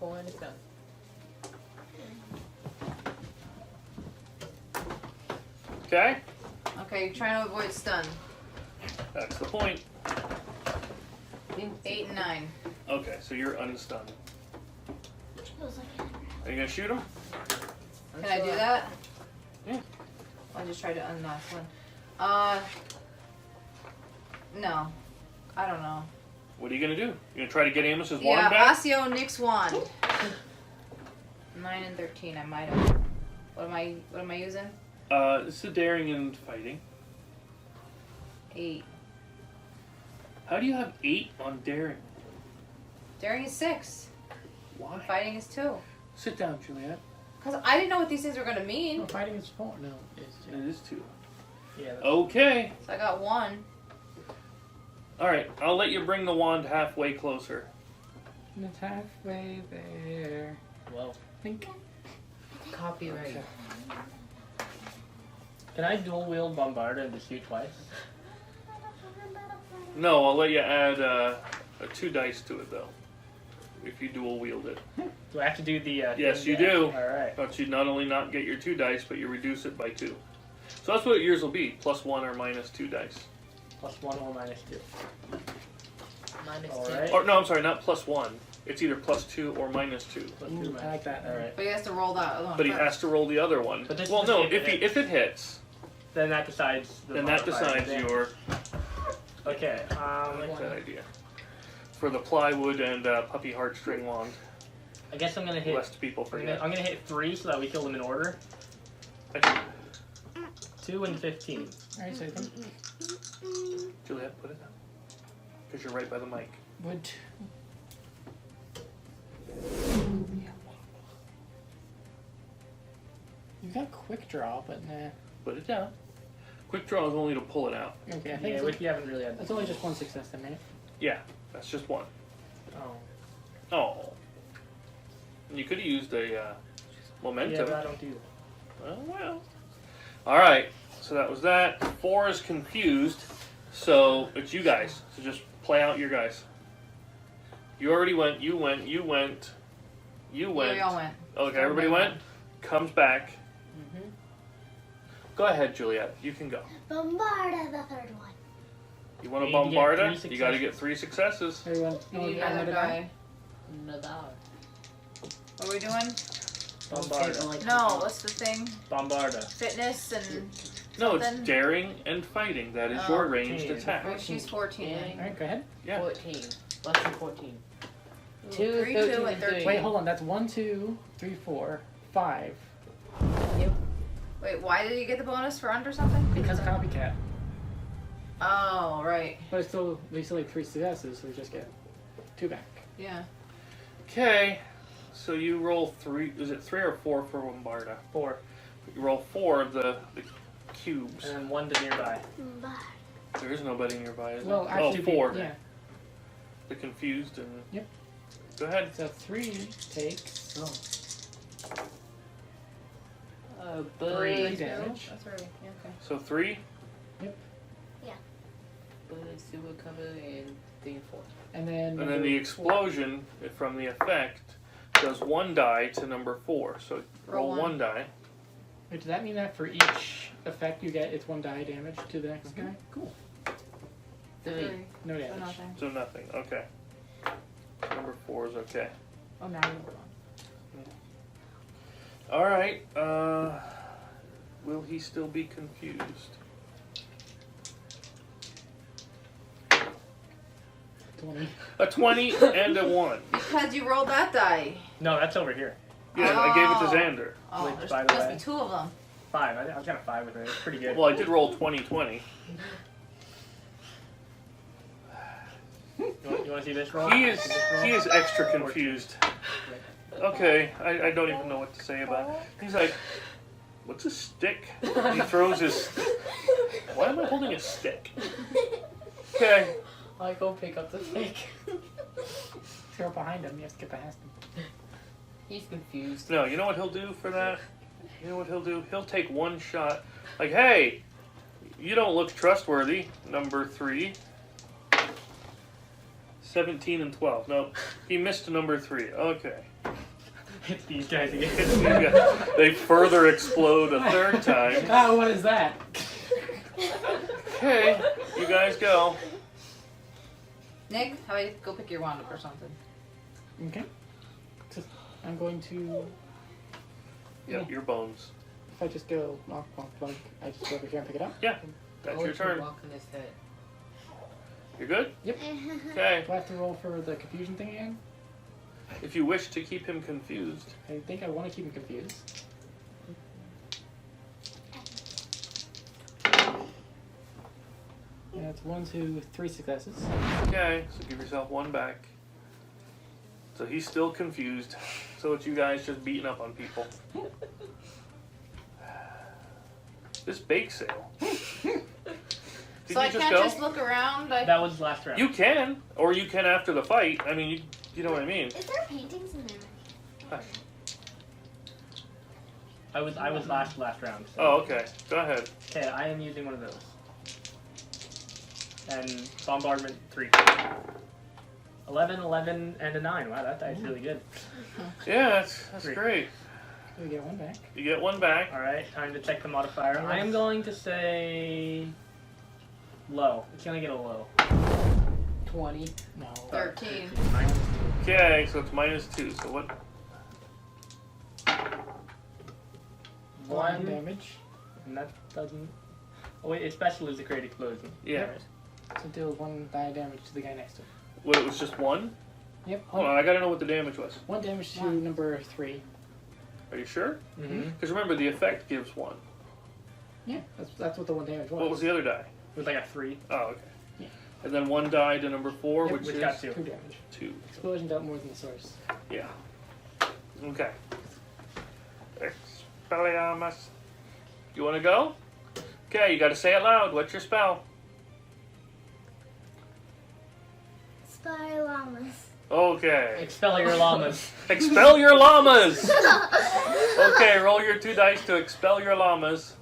4 and it's done. Okay? Okay, you're trying to avoid stun. That's the point. 8 and 9. Okay, so you're unstunned. Feels like Are you gonna shoot him? Can I do that? Yeah. I just tried to unknock one. No. I don't know. What are you gonna do? You gonna try to get Amos's Yeah, wand back? Asio Nick's wand. 9 and 13. I might have. What am I using? It's the daring and fighting. 8. How do you have 8 on daring? Daring is 6. Why? Fighting is 2. Sit down, Juliet. Because I didn't know what these things were going to mean. No, fighting is 4. No, it's It is 2. Yeah. Okay. So I got 1. Alright, I'll let you bring the wand halfway closer. It's halfway there. Well, Think. Copyright. Okay. can I dual wield Bombarda and just shoot twice? No, I'll let you add a 2 dice to it, though. If you dual wield it. Do I have to do the? Yes, thing you again? do. All right. But you not only not get your 2 dice, but you reduce it by 2. So that's what yours will be. +1 or -2 dice. +1 or -2. Minus All 10. right. Or no, I'm sorry, not +1. It's either +2 or -2. Ooh, I like that. All right. But he has to roll that other one But he first. has to roll the other one. But this Well, is no, the- if it hits, Then that decides. The then that modifier. decides Then- your. Okay. I like that idea. For the plywood and puppy heartstring wand, I guess I'm gonna hit. lest people I'm forget. gonna hit 3 so that we kill them in order. 2 and 15. Alright, so I think Juliet, put it down. Because you're right by the mic. would. You got quick draw, but nah. Put it down. Quick draw is only to pull it out. Okay, I Yeah, think which you haven't really had. that's only just 1 success then, right? Yeah, that's just 1. Oh. Oh. You could have used a Yeah, momentum. but I don't do that. Oh, well. Alright, so that was that. 4 is confused, so it's you guys. So just play out your guys. You already went, you went, you went, you Yeah, went. we all went. Okay, everybody went? Comes back. Mm-hmm. Go ahead, Juliet. You can go. Bombarda, the third one. You want to You need to get Bombarda? 3 You got to get 3 successes. Everyone, You no, need yeah, another die. Another. What are we doing? Bombarda. No, what's the thing? Bombarda. Fitness and No, it's something? daring and fighting. That is Oh. your ranged 14. attack. Right, she's 14. Yeah. then. Alright, go ahead. Yeah. 14. Less than 14. Ooh, 2, 3, 13, 2, and and 13. Wait, hold on. That's 1, 2, 3, 4, 5. Wait, why did you get the bonus for under something? Because copycat. Oh, right. But it's still, we still need 3 successes, so we just get 2 back. Yeah. Okay, so you roll 3. Is it 3 or 4 for Bombarda? 4. You roll 4 of the cubes. And then 1 to nearby. There is nobody nearby, is Well, there? actually, 4. yeah. The confused and. Yep. Go ahead. So 3 takes 3 Buzz, damage. That's right. Yeah, okay. So 3. Buzz, sewer cover, and 3 and 4. And then. And then the explosion from the effect does 1 die to number 4. So roll Roll 1 one. die. Wait, does that mean that for each effect you get, it's 1 die damage to the next guy? Cool. 3. No So damage. nothing. So nothing. Okay. Number 4 is okay. Oh, now you Alright. Will he still be confused? 20. A 20 and a 1. Because you rolled that die. No, that's over here. Yeah, I gave it Oh. to Xander. Oh, Which, there's by the must way- be 2 of them. 5. I was kind of 5 with it. It's pretty good. Well, I did roll 20-20. You want to see this roll? He is extra confused. Okay, I don't even know what to say about it. He's like, what's a stick? He throws his. Why am I holding a stick? Okay. I go pick up the stick. Throw it behind him. You have to get past him. He's confused. No, you know what he'll do for that? You know what he'll do? He'll take 1 shot. Like, hey, you don't look trustworthy. Number 3. 17 and 12. No, he missed number 3. Okay. It's these guys again. They further explode a 3rd time. Ah, what is that? Okay, you guys go. Nick, how about you go pick your wand up or something? Okay. Just, I'm going to. Yep, your bones. If I just go knock, knock, knock, I just go over here and pick it up. Yeah, that's your turn. Walk on his head. You're good? Yep. Okay. Do I have to roll for the confusion thing again? If you wish to keep him confused. I think I want to keep him confused. That's 1, 2, 3 successes. Okay, so give yourself 1 back. So he's still confused. So it's you guys just beating up on people. This bake sale. Did So I you just can't go? just look around. That was last round. You can, or you can after the fight. I mean, you know what I mean. Is there paintings in there? Hush. I was last round. So. Oh, okay. Go ahead. Okay, I am using one of those. And bombardment 3. 11, 11, and a 9. Wow, that dice really good. Yeah, that's 3. great. We get 1 back. You get 1 back. All right, time to check the modifier. I am going to say low. Can I get a low? 20. No. 13. Okay, so it's -2. So what? 1 damage. And that doesn't. Oh wait, it's special is a great explosion. Yeah. Alright. So deal 1 die damage to the guy next to him. What? It was just 1. Yep. Hold on, I gotta know what the damage was. 1 damage to 1. number 3. Are you sure? Mm-hmm. Because remember, the effect gives 1. Yeah, that's what the 1 damage was. What was the other die? It was like a 3. Oh, okay. Yeah. And then 1 die to number 4, Yep, which Which is got 2. 2 damage. 2. Explosion dealt more than the source. Yeah. Okay. Expelliarmus. You want to go? Okay, you got to say it loud. What's your spell? Spy llamas. Okay. Expel your llamas. Expel your llamas! Okay, roll your 2 dice to expel your llamas.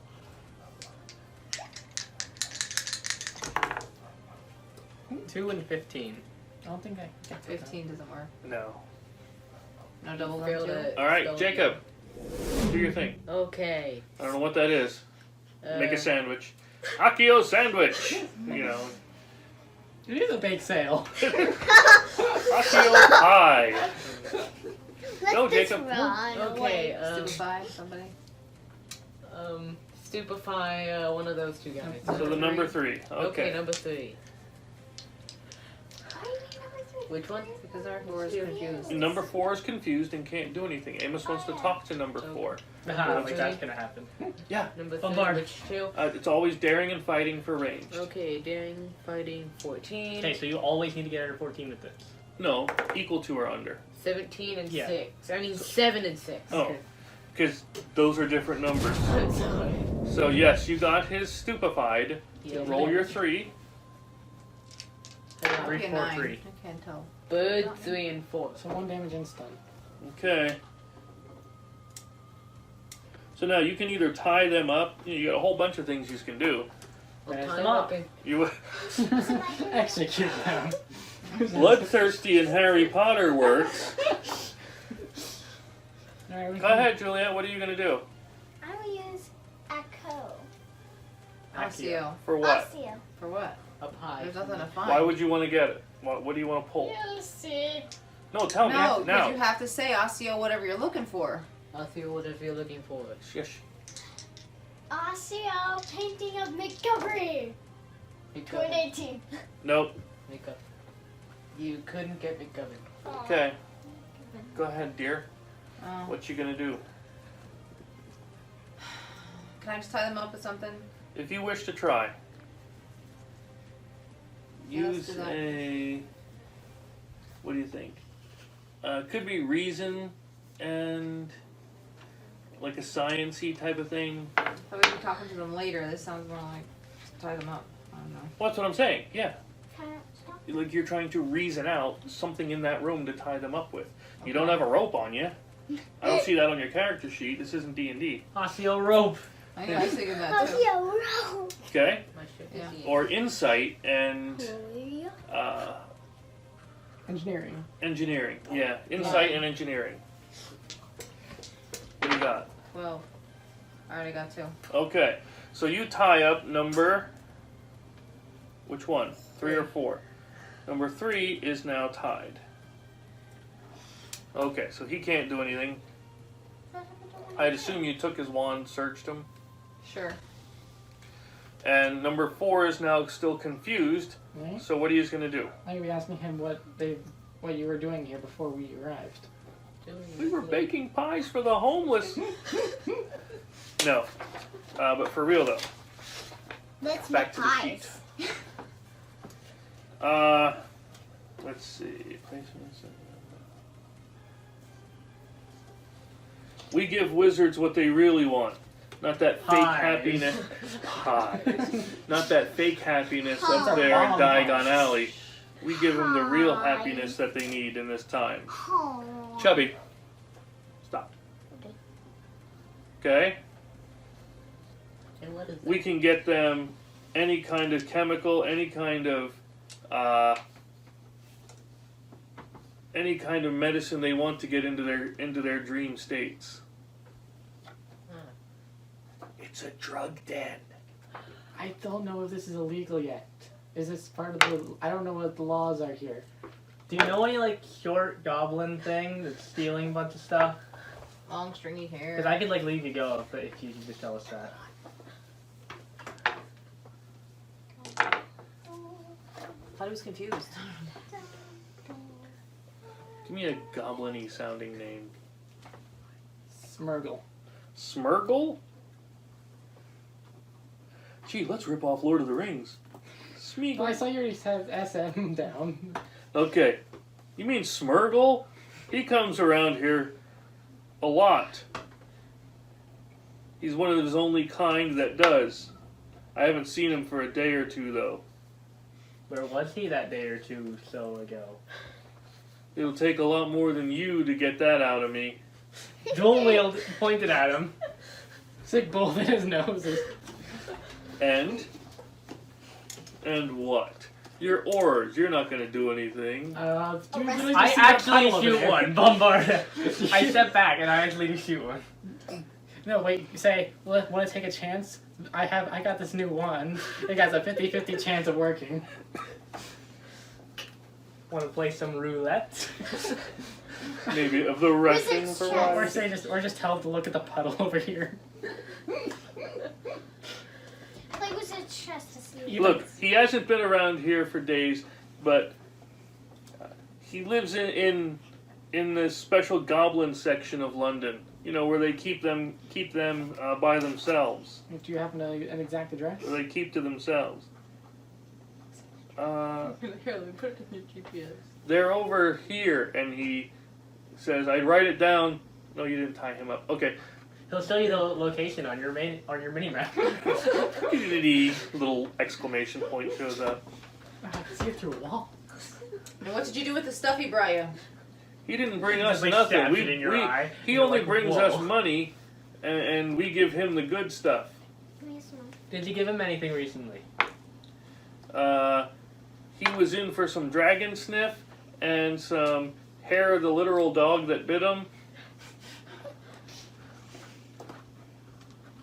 Two and 15. I don't think I get 15 doesn't work. No. No double Failed round 2. it. All right, Failed Jacob. Do your thing. Okay. I don't know what that is. Make a Uh, sandwich. Akio sandwich! You know. It is a bake sale. Akio pie. Let Go, this Jacob. run Okay. away. Stupefy somebody. Stupefy one of those 2 guys. So the number 3. Okay, Okay. number 3. Why do you mean number 3? Which one? Because our door is confused. Number 4 is confused and can't do anything. Amos wants to talk to number 4. Like that's gonna happen. Yeah. Number 3. Bombard. Which 2? It's always daring and fighting for range. Okay, daring, fighting, 14. Okay, so you always need to get under 14 with this. No, equal to or under. 17 and Yeah. 6. I mean 7 and 6. Oh, because those are different numbers. Sorry. So yes, you got his stupefied. Yeah. Roll your 3. 3, Okay, 4, 9. 3. I can't tell. Bird, 3 and 4. So 1 damage and stun. Okay. So now you can either tie them up. You got a whole bunch of things you can do. I'll Finish tie them him up. and- You Execute them. bloodthirsty in Harry Potter works. Alright, Go ahead, Juliet. What are you gonna do? I will use Echo. Osseo. For what? Osseo. For what? Up high. There's nothing to find. Why would you want to get it? What do you want to pull? No, tell me No, because now. you have to say Osseo whatever you're looking for. I'll see whatever you're looking for. Shush. Osseo painting of Montgomery. Pick up. 2018. Nope. Make up. You couldn't get me covered. Okay. Go ahead, dear. Oh. What you gonna do? Can I just tie them up with something? If you wish to try, Yeah, let's use do that. a. What do you think? Could be reason and like a sciencey type of thing. I thought we'd be talking to them later. This sounds more like tie them up. I don't know. Well, that's what I'm saying. Yeah, Can I stop? like you're trying to reason out something in that room to tie them up with. You don't have a rope on you. I don't see that on your character sheet. This isn't D&D. Osseo rope. I think I was thinking that too. Osseo roll. Okay, My ship Yeah. is or insight and Hallelujah. Engineering. engineering. Yeah, insight and engineering. What do you got? 12. I already got 2. Okay, so you tie up number. Which one? 3 or 4? Number 3 is now tied. Okay, so he can't do anything. I'd assume you took his wand, searched him. Sure. And number 4 is now still confused. Right? So what are you going to do? I'm gonna be asking him what you were doing here before we arrived. We were baking pies for the homeless. No. But for real though. Let's Back make to the pies. sheet. Let's see. We give wizards what they really want. Not that fake Pies. happiness. Pies. Not that fake happiness Pies. up there in Bomb Diagon pies. Alley. We give them the real Pies. happiness that they need in this time. Oh. Chubby. Stop. Okay? And what is that? We can get them any kind of chemical, any kind of medicine they want to get into their dream states. It's a drug den. I don't know if this is illegal yet. Is this part of the? I don't know what the laws are here. Do you know any like short goblin thing that's stealing a bunch of stuff? Long stringy hair. Because I could like leave you go if you could just tell us that. thought he was confused. Give me a goblin-y sounding name. Smurgle. Smurgle? Gee, let's rip off Lord of the Rings. Smeagol. Well, I saw you already had SM down. Okay. You mean Smurgle? He comes around here a lot. He's one of his only kind that does. I haven't seen him for a day or two, though. Where was he that day or two so ago? It'll take a lot more than you to get that out of me. Dual wield pointed at him. Sick both in his noses. And what? Your oars. You're not going to do anything. You rest- really I just see that actually puddle over shoot there. one. Bombard. I step back and I actually do shoot one. No, wait. You say, want to take a chance? I got this new one. It got a 50-50 chance of working. Want to play some roulette? Maybe of the wrestling Wizard's for chest. once. Or just tell him to look at the puddle over here. Play Wizard's chest to see. You- Look, he hasn't been around here for days, but he lives in this special goblin section of London. You know, where they keep them by themselves. Do you happen to know an exact address? Where they keep to themselves. Here, let me put it in your GPS. They're over here, and he says, "I'd write it down." No, you didn't tie him up. Okay. He'll show you the location on your mini map. Little exclamation point shows up. I can see it through a wall. And what did you do with the stuff he brought you? He didn't bring us Like nothing. stabs it in your eye. He You're only like, brings whoa. us money, and we give him the good stuff. Give me some. Did you give him anything recently? He was in for some dragon sniff and some hair of the literal dog that bit him.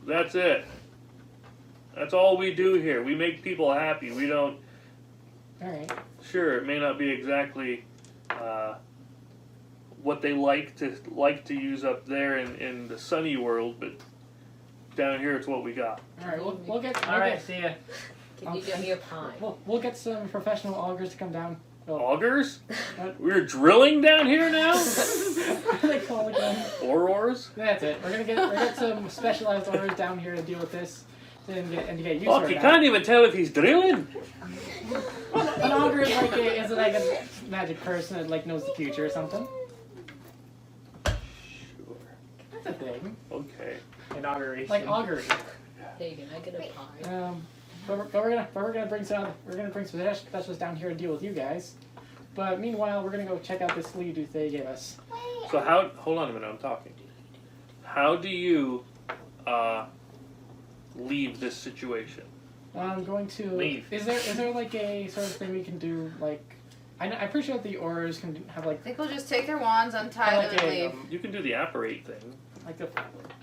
That's it. That's all we do here. We make people happy. We don't. Alright. Sure, it may not be exactly what they like to use up there in the sunny world, but down here it's what we got. Alright, we'll get. Alright, see ya. Can you get me a pie? We'll get some professional augurs to come down. Augers? What? We're drilling down here now? What do they call it again? Aurors? That's it. We're gonna get some specialized augurs down here to deal with this, and to get you Look, sorted you out. can't even tell if he's drilling. An augur is like a magic person that like knows the future or something. Sure. That's a thing. Okay. Inauguration. Like augury. Hey, can I get a pie? But we're gonna bring some specialists down here to deal with you guys. But meanwhile, we're gonna go check out this lead they gave us. Wait. So hold on a minute, I'm talking. How do you leave this situation? I'm going to Leave. Is there like a sort of thing we can do? Like, I'm pretty sure that the aurors can have like I think we'll just take their wands, untie like them, and a leave. You can do the apparate thing. like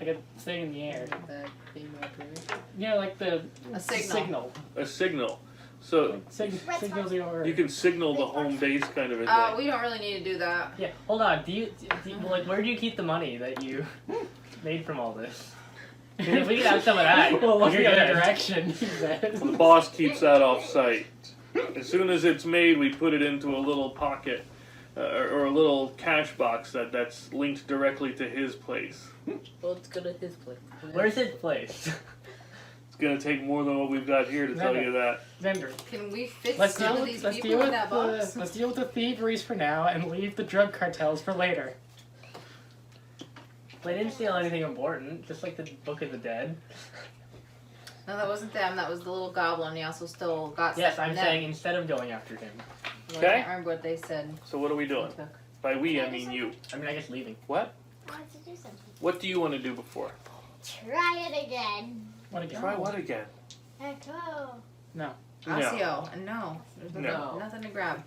a thing in the air. That thing right there. You know, like the A signal. A signal. So Signals the auror. you can signal the home base kind of a thing. We don't really need to do that. Yeah, hold on. Do you like where do you keep the money that you made from all this? If we could have some of that, Well, look you're at the good. direction, he said. The boss keeps that off site. As soon as it's made, we put it into a little pocket or a little cash box that's linked directly to his place. Well, let's go to his place. Where's his place? It's gonna take more than what we've got here to tell you that. Xander, Can we fit let's some deal of with these let's people deal in with that box? let's deal with the thieveries for now and leave the drug cartels for later. They didn't steal anything important, just like the Book of the Dead. No, that wasn't them. That was the little goblin. He also still got Yes, stuff I'm from them. saying instead of going after him. Well, Okay. I can't remember what they said. So what are we doing? By we, I mean you. I mean, I guess leaving. What? I want to do something. What do you want to do before? Try it again. What again? Try what again? Echo. No. Asio, and no. There's No. nothing to grab.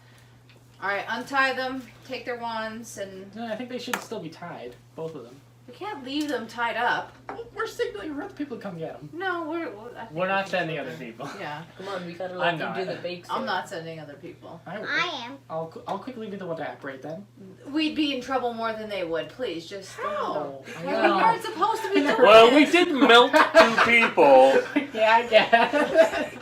Alright, untie them, take their wands, and No, I think they should still be tied, both of them. we can't leave them tied up. We're signaling for other people to come get them. No, I think We're not we sending should- other people. Yeah, Come on, we gotta I'm let them not. do the bake sale. I'm not sending other people. I will. I am. I'll quickly be the one to operate then. We'd be in trouble more than they would. Please, just How? We aren't supposed to be doing Well, we this. did melt 2 people. Yeah, I guess.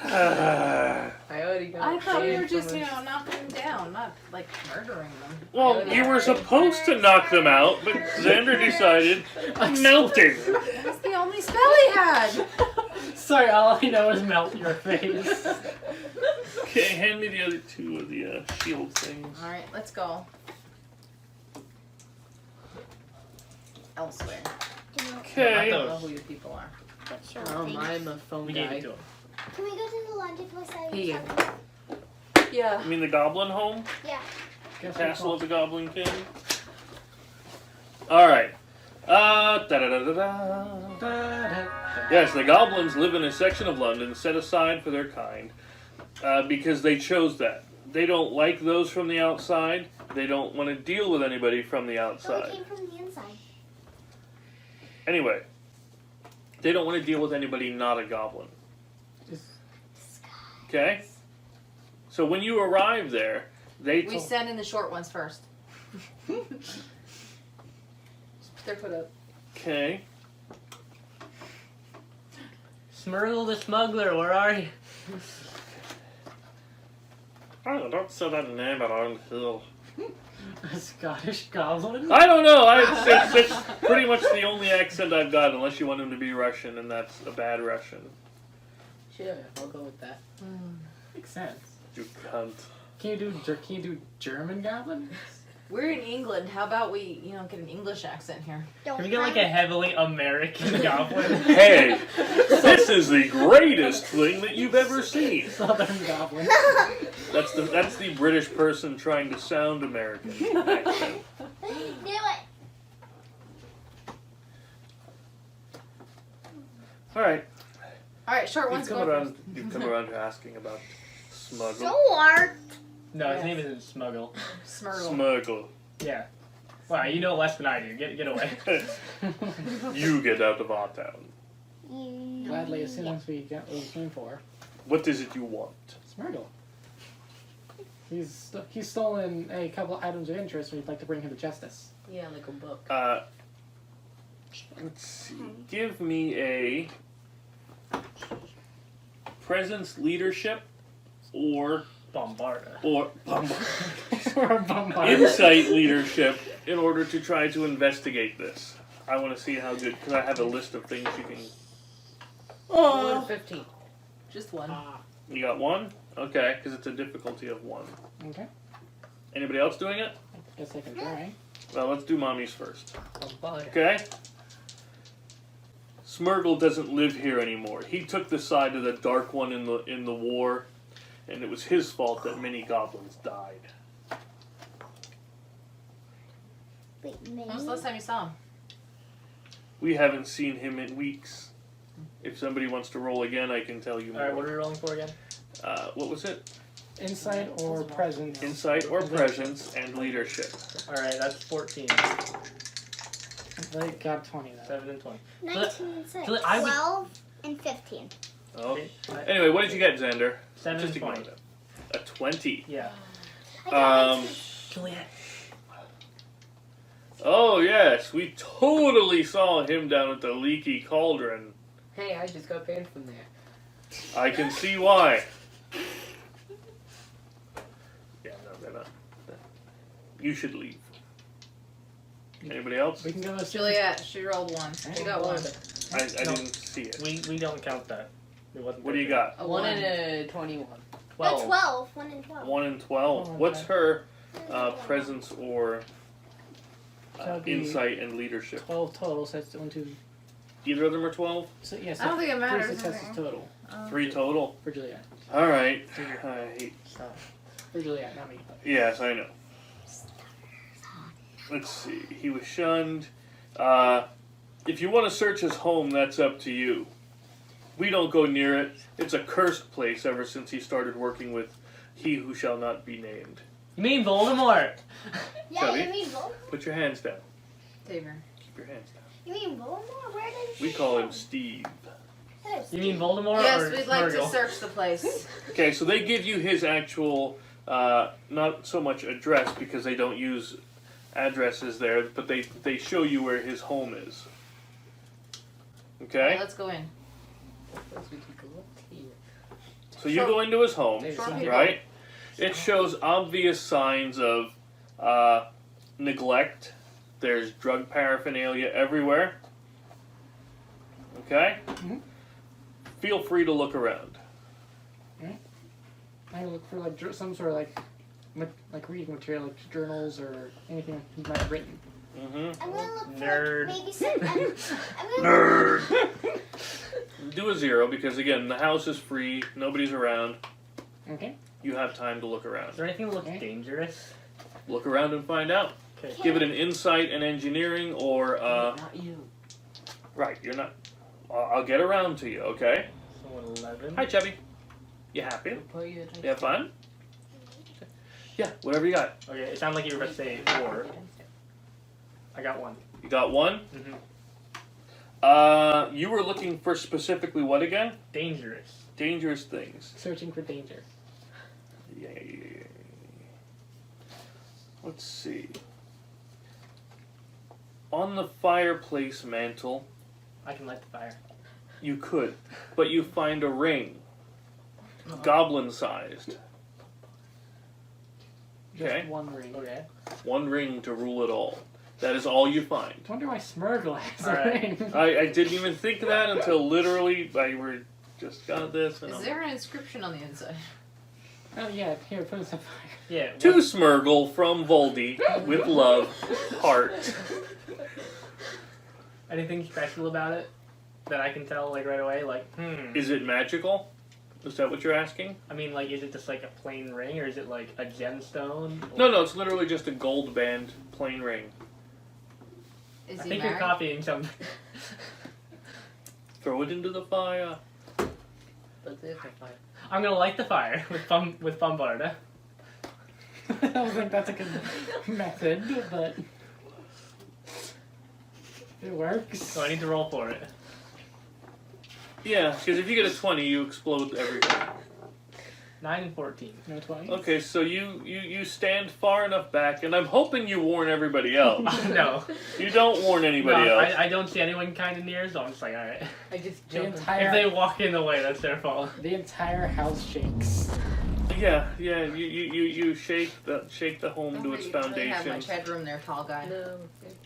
I already got I thought we paid were just, for you my- know, knocking them down, not like murdering them. Well, you were supposed to knock them out, but Xander decided melting. That's the only spell he had. Sorry, all I know is melt your face. Okay, hand me the other 2 of the shield things. Alright, let's go. Elsewhere. I I Okay. don't know who your people are. What's your Oh, thing? I'm a phone We guy. gave it to him. Can we go to the laundry place? I Here you was go. talking- Yeah. You mean the Goblin Home? Yeah. Guess Castle of the Goblin King? Alright. Da-da-da-da-da. Yes, the goblins live in a section of London set aside for their kind because they chose that. They don't like those from the outside. They don't want to deal with anybody from the So we outside. came from the inside. Anyway, they don't want to deal with anybody not a goblin. Okay? So when you arrive there, they We send in the short ones first. Put their foot up. Okay. Smurgle the smuggler, where are you? Oh, don't say that name around here. A Scottish goblin? I don't know. It's pretty much the only accent I've got, unless you want him to be Russian, and that's a bad Russian. Sure, I'll go with that. Makes sense. You cunt. Can you do German goblin? We're in England. How about we, get an English accent here? Don't Can we get like a heavily American goblin? Hey, this is the greatest thing that you've ever seen. Southern goblin. That's the British person trying to sound American accent. Do it. All right, Alright, short ones you've go come first. around to asking about smuggle. Sword. No, his name isn't Smuggle. Smurgle. Smuggle. Yeah. Wow, you know less than I do. Get away. You get out of our town. Gladly, as soon as we get what we came for. What is it you want? Smurgle. He's stolen a couple items of interest and we'd like to bring him to justice. Yeah, like a book. Let's see. Give me a presence leadership or Bombarda. insight leadership in order to try to investigate this. I want to see how good, because I have a list of things you can. Oh. 15. Just one. You got 1? Okay, because it's a difficulty of 1. Okay. Anybody else doing it? Guess I can try. Well, let's do mommy's first. Bombarda. Okay? Smurgle doesn't live here anymore. He took the side of the Dark One in the war, and it was his fault that many goblins died. Wait, When was the last time you saw him? We haven't seen him in weeks. If somebody wants to roll again, I can tell you more. Alright, what are we rolling for again? What was it? Insight or presence? Insight or presence and leadership. Alright, that's 14. They got 20 though. 7 and 20. 19 and 6. so I would- 12 and 15. Oh. Okay. Anyway, what did you get, Xander? 7 Just and ignore 20. that. A 20. Yeah. I got Um, Juliet. Oh, yes. We totally saw him down at the Leaky Cauldron. Hey, I just got banned from there. I can see why. Yeah, no, they're not. You should leave. Anybody else? We can go with Juliet, she rolled 1. She got 1. I didn't see it. We don't count that. It wasn't What do you there. got? A 1 1. and a 21. Well, 12. 12. 1 and 12. 1 and 12. What's her presence or That'd be insight and leadership? 12 total, so that's 1, 2. Either of them are 12? So, yeah, so I don't think it matters. 3 successes total 3 total. for Juliet. All right. I hate. For Juliet, not me. Yes, I know. Let's see. He was shunned. If you want to search his home, that's up to you. We don't go near it. It's a cursed place ever since he started working with He Who Shall Not Be Named. You mean Voldemort? Yeah, Chubby? you mean Voldemort? Put your hands down. Xavier. Keep your hands down. You mean Voldemort? Where did We call him Steve. You mean Voldemort Yes, or we'd like to Smeargle? search the place. Okay, so they give you his actual, not so much address because they don't use addresses there, but they show you where his home is. Okay? Alright, let's go in. First we can go up here. So you go into his home, Short people. right? It shows obvious signs of neglect. There's drug paraphernalia everywhere. Okay? Mhm. Feel free to look around. I look for like some sort of like reading material, like journals or anything he might have written. Mm-hmm. I'm gonna look Nerd. for maybe some. I'm gonna Nerd! Do a 0 because, again, the house is free. Nobody's around. Okay. You have time to look around. Is there anything that looks Okay. dangerous? Look around and find out. Okay. Give it an insight and engineering or, Not you. right, you're not. I'll get around to you, okay? So 11. Hi, Chubby. You happy? Put your You have fun? Yeah, whatever you got. Okay, it sounded like you were about to say 4. I got 1. You got 1? Mm-hmm. You were looking for specifically what again? Dangerous. Dangerous things. Searching for danger. Yay. Let's see. On the fireplace mantle, I can light the fire. you could, but you find a ring. Goblin-sized. Just Okay. one ring. Okay. 1 ring to rule it all. That is all you find. I wonder why Smeargle has a Alright. ring. I didn't even think of that until literally I were just got this. And Is I'm- there an inscription on the inside? Oh yeah, here, put us a fire. Yeah. To Smeargle from Voldy with love, heart. Anything special about it that I can tell like right away? Like, Is it magical? Is that what you're asking? I mean, like, is it just like a plain ring or is it like a gemstone? No, it's literally just a gold band plain ring. Is I he think married? you're copying something. Throw it into the fire. That's it. The fire. I'm gonna light the fire with Bombarda. I don't think that's a good method, but it works. So I need to roll for it. Yeah, because if you get a 20, you explode everything. 9 and 14. No 20. Okay, so you stand far enough back, and I'm hoping you warn everybody else. No. You don't warn anybody No, else. I don't see anyone kind of near, so I'm just like, alright. I just The jumped. If they entire walk in the way, that's their fault. the entire house shakes. Yeah, you shake the home to its You really have foundations, much headroom there, tall guy. No.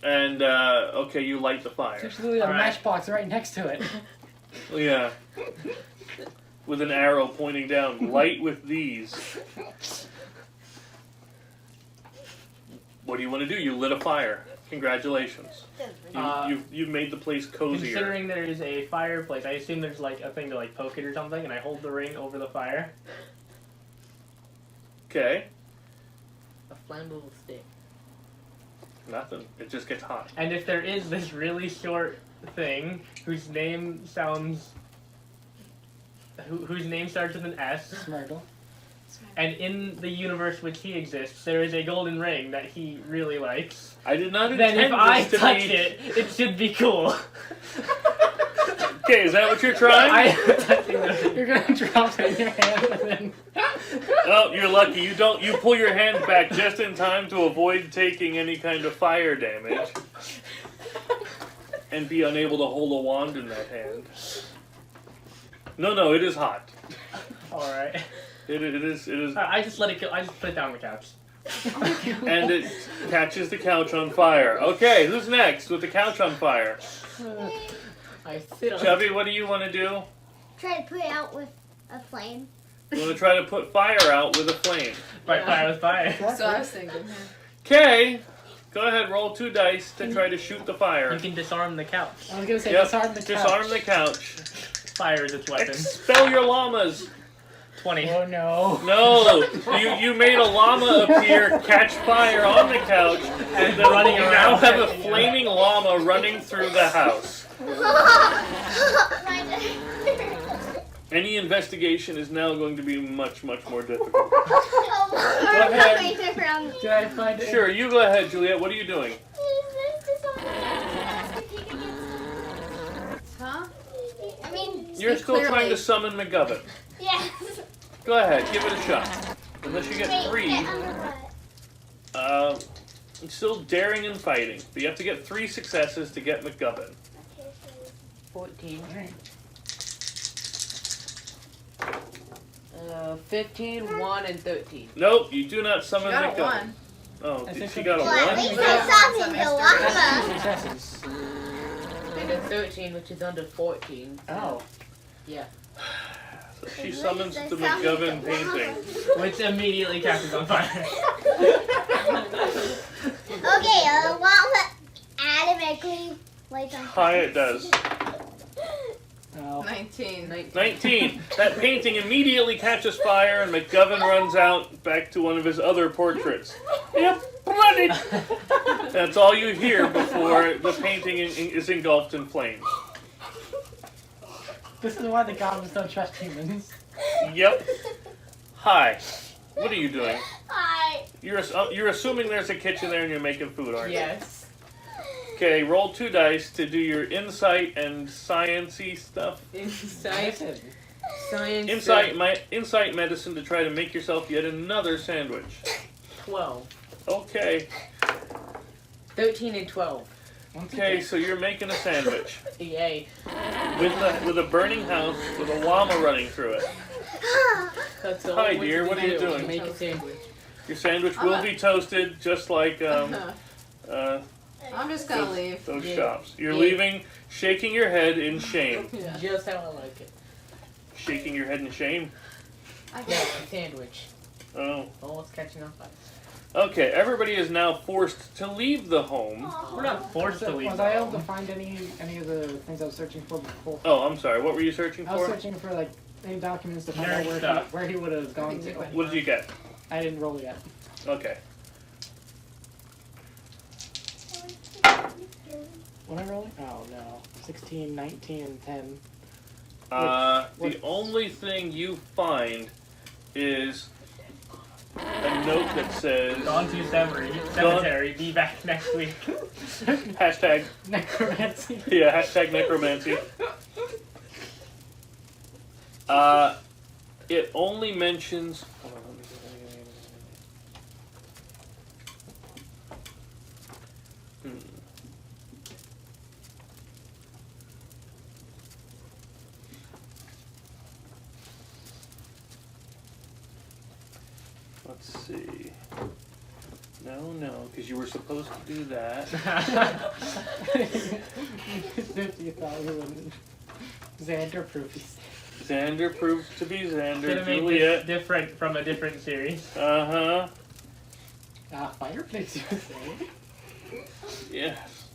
and okay, you light the fire. There's literally a Alright. matchbox right next to it. Yeah. With an arrow pointing down. Light with these. What do you want to do? You lit a fire. Congratulations. You've made the place cozier. Considering there is a fireplace, I assume there's like a thing to like poke it or something, and I hold the ring over the fire. Okay. A flammable stick. Nothing. It just gets hot. And if there is this really short thing whose name sounds, whose name starts with an S, Smeargle. and in the universe which he exists, there is a golden ring that he really likes, I did not then intend if I this to touch be. it, it should be cool. Okay, is that what you're trying? You're gonna drop it in your hand and then. Oh, you're lucky. You pull your hand back just in time to avoid taking any kind of fire damage. And be unable to hold a wand in that hand. No, it is hot. Alright. It is. I just let it go. I just put it down on the couch. And it catches the couch on fire. Okay, who's next with the couch on fire? I sit on Chubby, what do you want to do? Try to put it out with a flame. You want to try to put fire out with a flame. Fight fire with fire. So I was thinking. Okay, go ahead, roll 2 dice to try to shoot the fire. You can disarm the couch. I was gonna say Yep, disarm the couch. disarm the couch. Fire is its weapon. Expel your llamas. 20. Oh no. No, you made a llama appear, catch fire on the couch, and then Running you around. now have a flaming llama running through the house. Any investigation is now going to be much, much more difficult. Did I find it? Sure, you go ahead, Juliet. What are you doing? Huh? I mean, You're Speak still trying clearly. to summon McGovern. yes. Go ahead, give it a shot. Unless you get Wait, 3. get under what? It's still daring and fighting. But you have to get 3 successes to get McGovern. Okay, so 14. 15, 1, and 13. Nope, you do not She summon got a McGovern. 1. Oh, I did think she I- got a well, at 1? least Yeah. I summoned the llama. Successes. And a 13, which is under 14. Oh. Yeah. So she summons the McGovern painting. Which immediately catches on fire. Okay, llama automatically lights on Hi, fire. it does. Oh. 19. 19. That painting immediately catches fire and McGovern runs out back to one of his other portraits. Yep, bloody. That's all you hear before the painting is engulfed in flames. This is why the goblins don't trust humans. Yep. Hi. What are you doing? Hi. You're assuming there's a kitchen there and you're making food, aren't you? Yes. Okay, roll 2 dice to do your insight and science-y stuff. Insight. Science. Insight medicine to try to make yourself yet another sandwich. 12. Okay. 13 and 12. Okay, so you're making a sandwich Yay. with a burning house with a llama running through it. That's all Hi, we dear, can what are you do. doing? Make a sandwich. Your sandwich will be toasted just like I'm just gonna leave. those Yeah. shops. You're Yeah. leaving, shaking your head in shame. Yeah. Just how I like it. Shaking your head in shame? I Yeah, guess. a sandwich. Oh. Oh, it's catching on fire. Okay, everybody is now forced to leave the home. We're not forced to leave. Was I able to find any of the things I was searching for before? Oh, I'm sorry, what were you searching I was for? searching for like any documents to find Nerd out stuff. where he would have gone to. What did you get? I didn't roll yet. Okay. What am I rolling? Oh no. 16, 19, and 10. The What- only thing you find is a note that says Gone to cemetery. Be back next week. hashtag, Necromancy. yeah, hashtag necromancy. It only mentions. Hold on, let me Let's see. No, because you were supposed to do that. 50,000. Xander proofies. Xander proves to be Xander. Should have made Juliet. this different from a different series. Uh-huh. Fireplace, you say? Yes.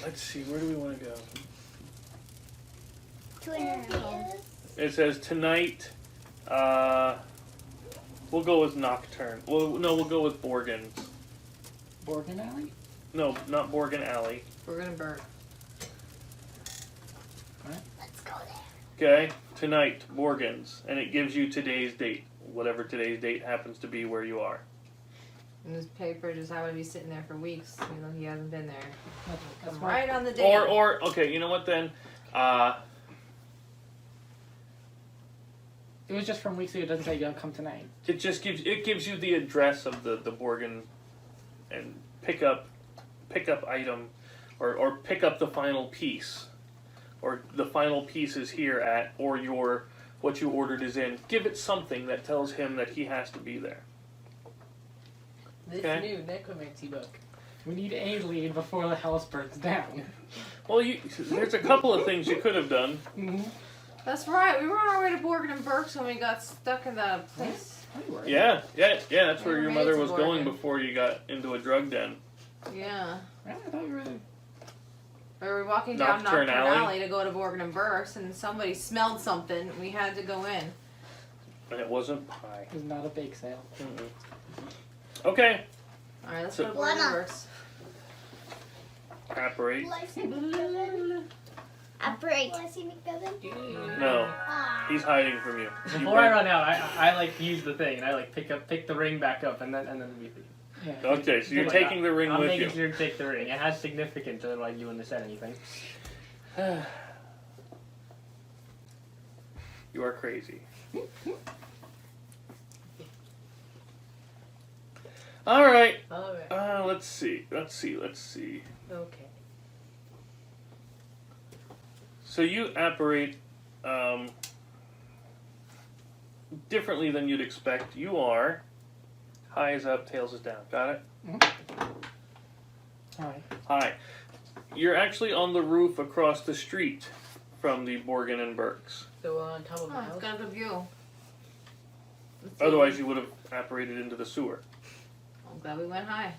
Let's see, where do we want to go? To another home. It says tonight, we'll go with Nocturne. Well, no, we'll go with Borgans. Borgin Alley? No, not Borgin Alley. We're gonna burn. Let's go there. Okay? Tonight, Borgans. And it gives you today's date. Whatever today's date happens to be where you are. And this paper just happened to be sitting there for weeks. You know, he hasn't been there. That's right. Right on the day. Or, okay, you know what then? It was just from weeks ago. It doesn't say you gotta come tonight. It just gives you the address of the Borgin, and pick up item, or pick up the final piece, or the final piece is here at, or what you ordered is in. Give it something that tells him that he has to be there. This Okay. new necromancy book. We need a lead before the house burns down. Well, there's a couple of things you could have done. Mm-hmm. That's right. We were on our way to Borgin and Burke's when we got stuck in the place. Yeah. That's where We your made mother it to was going Borgin. before you got into a drug den. Yeah. I thought we were. We were walking down Nocturne Nocturne Alley. Alley to go to Borgin and Burke's, and somebody smelled something. We had to go in. And it wasn't pie. It was not a bake sale. Mm-mm. Okay. All right, let's So- go to Borgin and Burke's. Apparate. Will I see McGovern? Operate. Will I see McGovern? No. Ah. He's hiding from you. Before I run out, I like use the thing and I like pick the ring back up and then we leave. Yeah. Okay, so you're Like, taking the ring I'm with making you. sure to take the ring. It has significance, otherwise you wouldn't have said anything. You are crazy. All right. Alright. Let's see. Okay. So you apparate differently than you'd expect. You are high is up, tails is down. Got it? Alright. High. You're actually on the roof across the street from the Borgin and Burke's. So we're on top of my Oh, it's house. got a good view. Let's see. Otherwise, you would have apparated into the sewer. I'm glad we went high.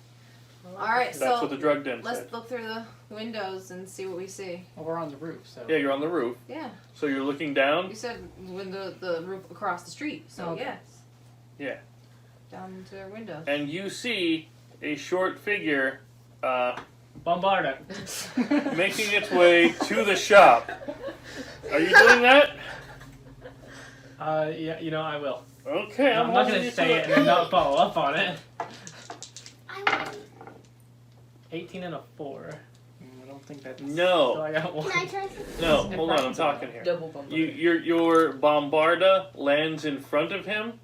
All All right, That's so what the drug den let's said. look through the windows and see what we see. Well, we're on the roof, so. Yeah, you're on the roof. Yeah, So you're looking down. you said the roof across the street, so Okay. yes. Yeah. Down into our windows. And you see a short figure Bombarda. making its way to the shop. Are you doing that? Yeah, I will. Okay, I'm not gonna say it and then not follow up on it. I want. 18 and a 4. I don't think that's. So No, I got one. Can I try some? no, hold on, I'm talking here. Double bumper. Your bombarda lands in front of him.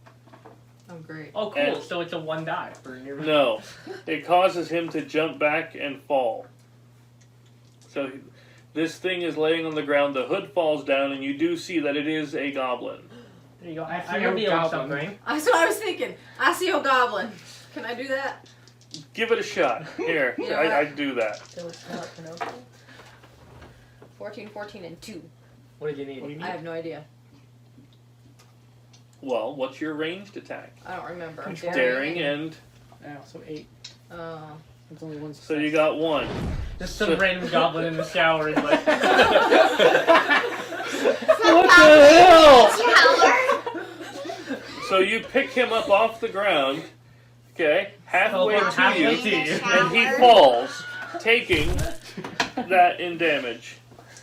Oh, great. Oh, cool. And- So it's a 1 die for your. No, it causes him to jump back and fall. So this thing is laying on the ground, the hood falls down, and you do see that it is a goblin. There you go. I I see a revealed goblin. something. That's what I was thinking. I see a goblin. Can I do that? Give it a shot. Here, You know what? I'd do that. So it's not Pinocchio? 14, 14, and 2. What did you need? What do you I have no idea. Well, what's your ranged attack? I don't remember. Control. Daring and Yeah, so 8. Oh. It's only one. so you got 1. Just some random goblin in the shower is like. What the hell? Shower. So you pick him up off the ground, okay, halfway Oh, to halfway you, to you. and he falls, taking that in damage.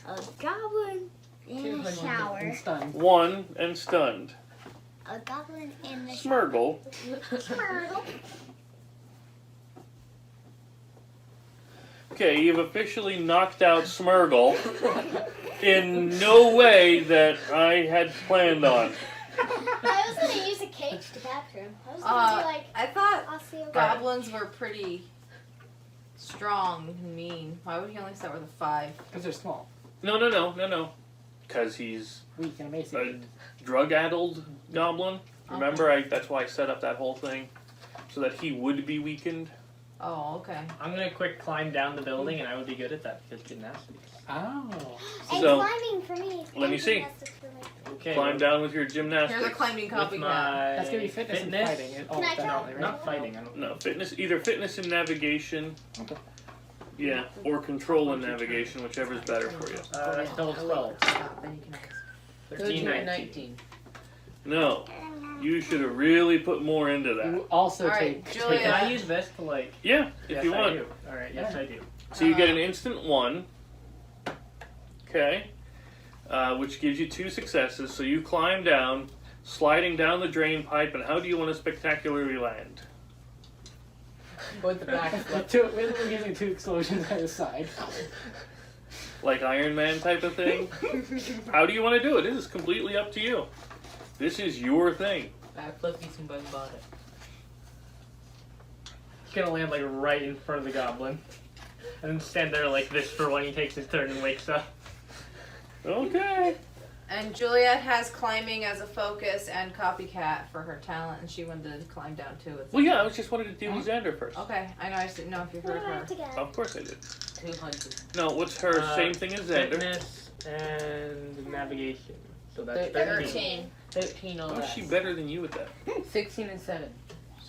A goblin in the shower. And stunned. 1 and stunned. A goblin in the shower. Smurgle. Smurgle. Okay, you've officially knocked out Smurgle in no way that I had planned on. I was gonna use a cage to capture him. I was gonna be like, I thought I'll see a goblins were pretty strong and mean. Why would he only start with a 5? Because they're small, No. Because he's weak, and a emaciated. drug-addled goblin. Remember, that's why I set up that whole thing, so that he would be weakened. Oh, okay. I'm gonna quick climb down the building and I would be good at that because gymnastics. Oh. And So, climbing for me. let me And see. gymnastics for me. Okay. Climb down with your Here's a gymnastics. climbing With copycat. my That's gonna be fitness, and fighting. It all Can I done try? only, right? Not fighting. I don't. No, either fitness and navigation. Okay. Yeah, or control and navigation, whichever's better for you. Still 12. Stop, then you can ask. 13, 19. 19. No, you should have really put more into that. You also All right, take. Julia. Can I use this to like? Yeah, if Yes, you I want. do. All right. Yes, I do. So you get an instant 1. Okay. Which gives you 2 successes. So you climb down, sliding down the drain pipe, and how do you want to spectacularly land? Go at the back. We're using 2 explosions on the side. like Iron Man type of thing. How do you want to do it? This is completely up to you. This is your thing. Backflip using bug body. He's gonna land like right in front of the goblin. And then stand there like this for when he takes his turn and wakes up. Okay. And Juliet has climbing as a focus and copycat for her talent, and she wanted to climb down too. Well, yeah, I was just wanted to deal with Xander first. Okay, I know. I just didn't know if you heard her. Of course I did. 200. No, what's her same thing as Xander? Fitness and navigation. So that's 13. 13 all How is that. she better than you at that? 16 and 7.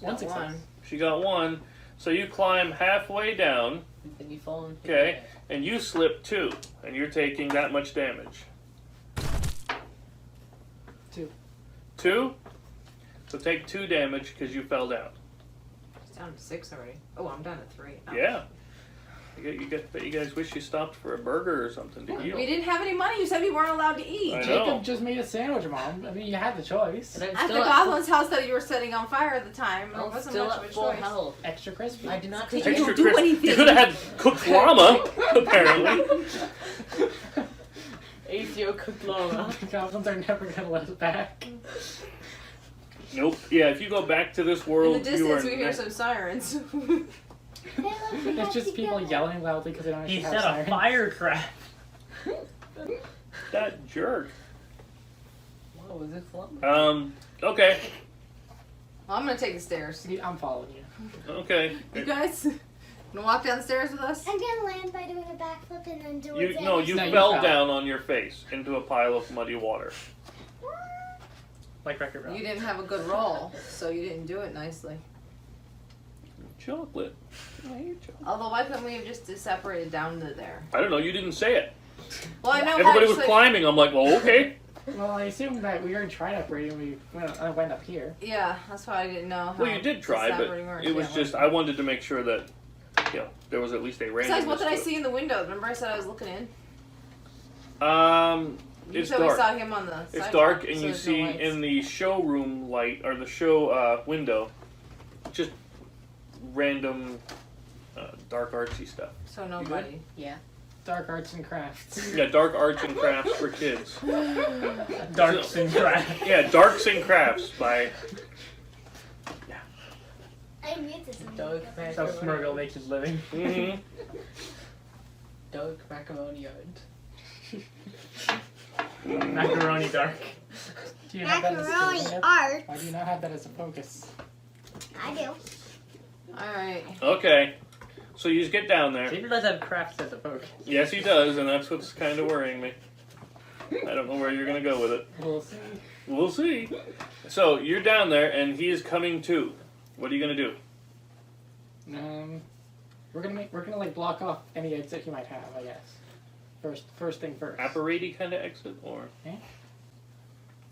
One success. One. She got 1. So you climb halfway down, Then you fall into okay, and you slip 2, and you're taking that much damage. 2. 2? So take 2 damage because you fell down. It's down to 6 already. Oh, I'm down to 3. Oh. Yeah. You guys wish you stopped for a burger or something to heal. We didn't have any money. You said we weren't allowed to eat. I know. Jacob just made a sandwich, Mom. I mean, you had the choice. And I'm At the still goblin's house that you were setting on fire at the time, there I'm wasn't still much of at a full choice. health. Extra crispy. I did not take You Extra don't do crisp. anything. You could have had cooked llama, apparently. ACO cooked llama. The goblins are never gonna let us back. Nope. Yeah, if you go back to this In world, the you are distance, we hear some sirens. It's just people yelling loudly because they don't actually He have set a sirens. fire trap. that jerk. What was this llama? Okay. Well, I'm gonna take the stairs. I'm following you. Okay. You guys wanna walk down the stairs with us? I'm gonna land by doing a backflip and then do You it. no, you No, you fell fell. down on your face into a pile of muddy water. Like Wreck-It Ralph. You didn't have a good roll, so you didn't do it nicely. Chocolate. I hate chocolate. Although, why couldn't we have just separated down to there? I don't know. You didn't say it. Well, I know Everybody why was climbing. I'm like, well, okay. Well, I assumed that we were in Trinity and we went up here. Yeah, that's why I didn't know how. Well, you did try, the but separating works. it was Yeah, just I wanted to make sure that there was at least a randomness. Besides, what did I to it. see in the window? Remember I said I was looking in? You It's said we dark. saw him on the It's sidewalk, dark, and so you there's no see lights. in the showroom light or the show window, just random dark artsy stuff. So nobody. Yeah. Dark arts and crafts. Yeah, dark arts and crafts for kids. Darks and crafts. Yeah, darks and crafts by. I muted something. Dog That's how Smurgle macaroni. makes his living. Mm-hmm. Dog macaroni art. Macaroni dark. Do you have that as a Macaroni skill? art. Why do you not have that as a focus? I do. Alright. Okay, so you just get down there. Xander does have crafts as a focus. Yes, he does, and that's what's kind of worrying me. I don't know where you're gonna go with it. We'll see. We'll see. So you're down there, and he is coming too. What are you gonna do? We're gonna like block off any exit he might have, I guess. First thing first. Apparaty kind of exit, or? Yeah.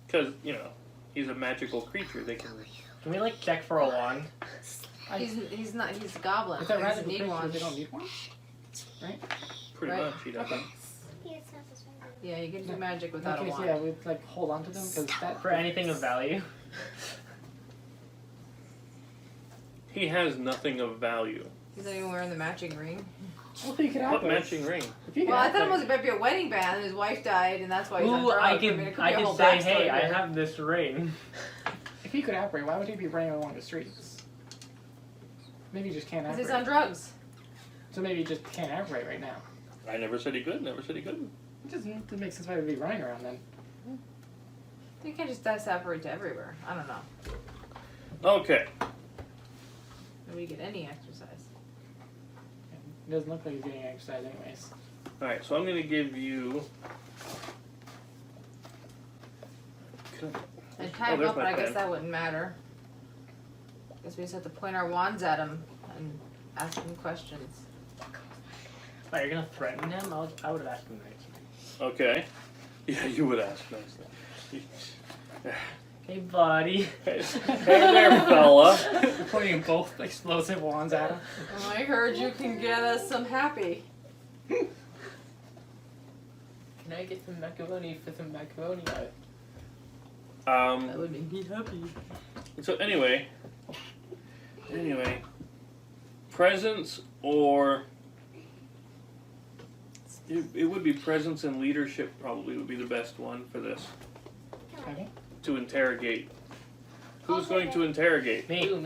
Because he's a magical creature. They can. Can we like check for a wand? He's not. He's a goblin. If they're He doesn't magical need creatures, one. they don't need one. Right? Pretty Right. much, he doesn't. Okay. He has not this one. Yeah, you can do No. magic without Okay, a so wand. yeah, we'd like hold on to them because that For anything of value? He has nothing of value. He's not even wearing the matching ring. Well, if you could have What those. matching ring? If you could Well, I have thought it those. was about to be a wedding band, and his wife died, and that's why he's on Ooh, drugs. I mean, it could could be a whole say, backstory hey, I here. have this ring. If he could operate, why would he be running along the streets? Maybe he just can't Because operate. he's on drugs. So maybe he just can't operate right now. I never said he could. Never said he couldn't. It doesn't make sense why he would be running around then. You can't just separate to everywhere. I don't know. Okay. Maybe you get any exercise. It doesn't look like he's getting exercise anyways. All right. So I'm gonna give you. I'd tie him there's up, but my I guess pen. that wouldn't matter. Guess we just have to point our wands at him and ask him questions. Oh, you're gonna threaten him? I would have asked him nicely. Okay. Yeah, you would ask nicely. Hey, buddy. Hey there, fella. Pointing both explosive wands at him. Oh, I heard you can get us some happy. Can I get some macaroni for some macaroni art? That would make me happy. So anyway, presents or It would be presence and leadership probably would be the best one for this. Okay. To interrogate. Who's going to interrogate? Me. Go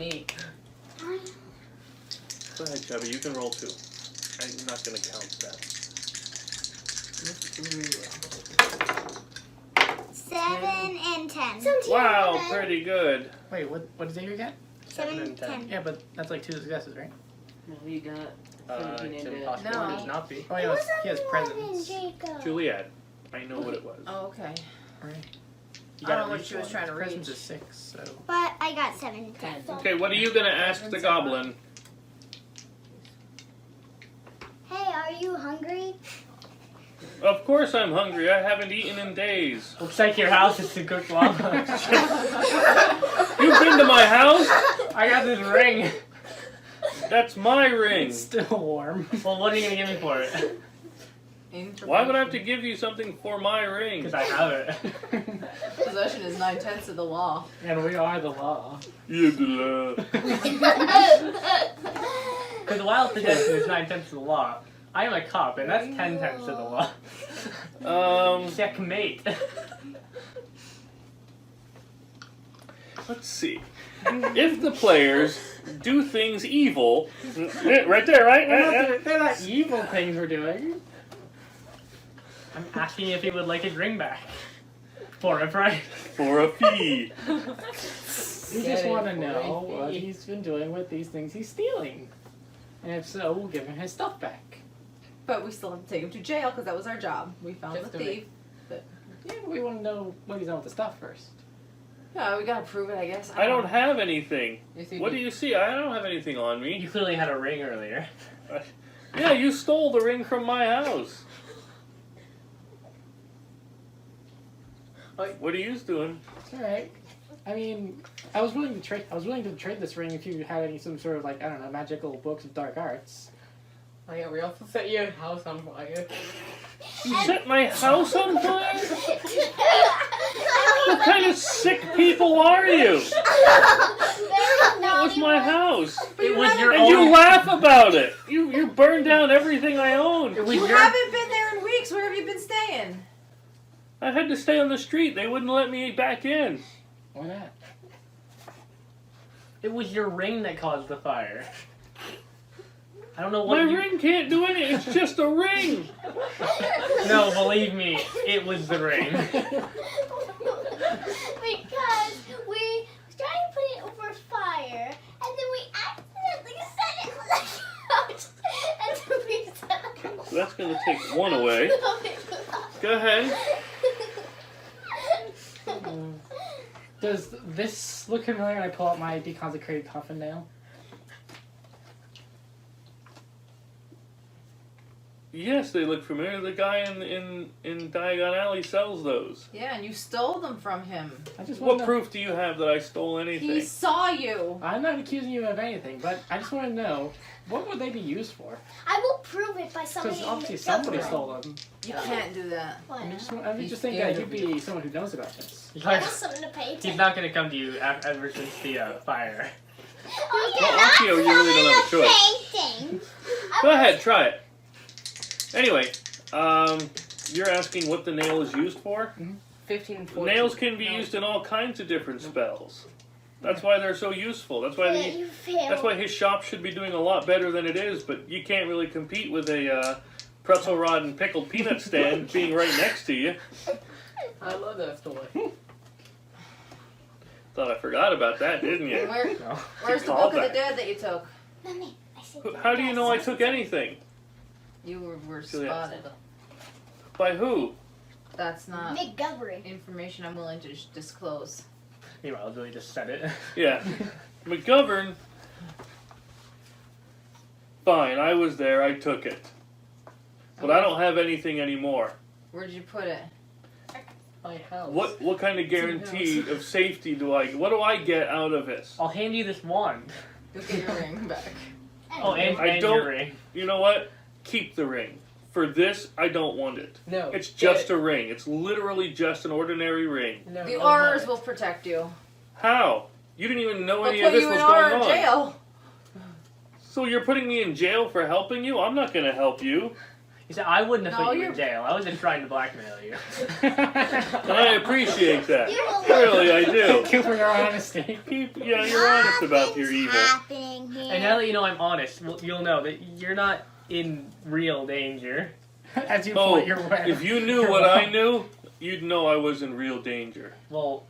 ahead, Chubby. You can roll 2. I'm not going to count that. 7 and 10. Wow, pretty good. Wait, what did Xavier get? 7 and 10. Yeah, but that's like 2 successes, right? No, you got It's 17 into... impossible No. to not be. Oh, yeah, he has presence. Jacob. Juliet. I know what it was. Oh, okay. Right. I don't know what she was trying to Presence reach. is 6, so... But I got 7 and 10. Okay, what are you going to ask the goblin? Hey, are you hungry? Of course I'm hungry. I haven't eaten in days. Looks like your house is to cook lava. You've been to my house? I got this ring. That's my ring. It's still warm. Well, what are you gonna give me for it? Why would I have to give you something for my ring? Because I have it. Possession is 9/10 of the law. And we are the law. You do. Because wild possession is 9/10 of the law. I am a cop, and that's 10/10 of the law. Checkmate. Let's see. If the players do things evil, right there, right? They're not evil things we're doing. I'm asking if he would like his ring back. For a price. For a fee. We just want to know what he's been doing with these things he's stealing. And if so, we'll give him his stuff back. But we still have to take him to jail because that was our job. We found Just the do it. thief. Yeah, but we want to know what he's done with the stuff first. Yeah, we gotta prove it, I guess. I don't have anything. Yes, you What do. do you see? I don't have anything on me. You clearly had a ring earlier. Yeah, you stole the ring from my house. What are you doing? It's alright. I mean, I was willing to trade. I was willing to trade this ring if you had any some sort of like I don't know magical books of dark arts. Oh yeah, we also set your house on fire. You set my house on fire? What kind of sick people are you? That was my house. It was your And own. you laugh about it. You burned down everything I owned. It was You your. haven't been there in weeks. Where have you been staying? I had to stay on the street. They wouldn't let me back in. Why not? It was your ring that caused the fire. I don't know what My you... ring can't do anything. It's just a ring. No, believe me, it was the ring. Because we tried to put it over fire, and then we accidentally set it on the couch, and then we set it on So that's going to take one away. Go ahead. Does this look familiar when I pull out my deconsecrated coffin nail? Yes, they look familiar. The guy in Diagon Alley sells those. Yeah, and you stole them from him. I just want What to know. proof do you have that I stole anything? He saw you. I'm not accusing you of anything, but I just want to know what would they be used for? I will prove it by somebody. Because in obviously the somebody government. stole them. You can't do that. Why I'm not? just thinking that you'd be someone who knows about this. That was something to pay attention. He's not going to come to you ever since the fire. Oh, Well, Akio, you really don't have a choice. Painting. Go ahead, try it. Anyway, you're asking what the nail is used for? 15 and 14. Nails can be used in all kinds of different spells. That's why they're so useful. That's why You failed. that's why his shop should be doing a lot better than it is. But you can't really compete with a pretzel rod and pickled peanut stand being right next to you. I love that story. Thought I forgot about that, didn't you? No. Where's the Call Book of the back. Dead that you took? Mommy, I said How do you know I took anything? You were Juliet. spotted. By who? That's not McGovern. information I'm willing to disclose. Meanwhile, Julie just said it. Yeah. McGovern. Fine, I was there, I took it. But I don't have anything anymore. Where'd you put it? My house. What kind of guarantee of safety do I get out of this? I'll hand you this wand. You'll get your ring back. Oh, and, I and don't- your ring. You know what? Keep the ring. For this, I don't want it. No. It's just a ring. It's literally just an ordinary ring. No, The I'll have Aurors it. will protect you. How? You didn't even know They'll any put of this you was in going Auror on. jail. So you're putting me in jail for helping you? I'm not going to help you. He said, I wouldn't have No, put you in you're- jail. I was just trying to blackmail you. I appreciate that. You will Really, I do. Thank you for your honesty. You're honest about your evil. happening here. And now that you know I'm honest, you'll know that you're not in real danger. As you Oh, point your way. if you knew what I knew, you'd know I was in real danger. Well,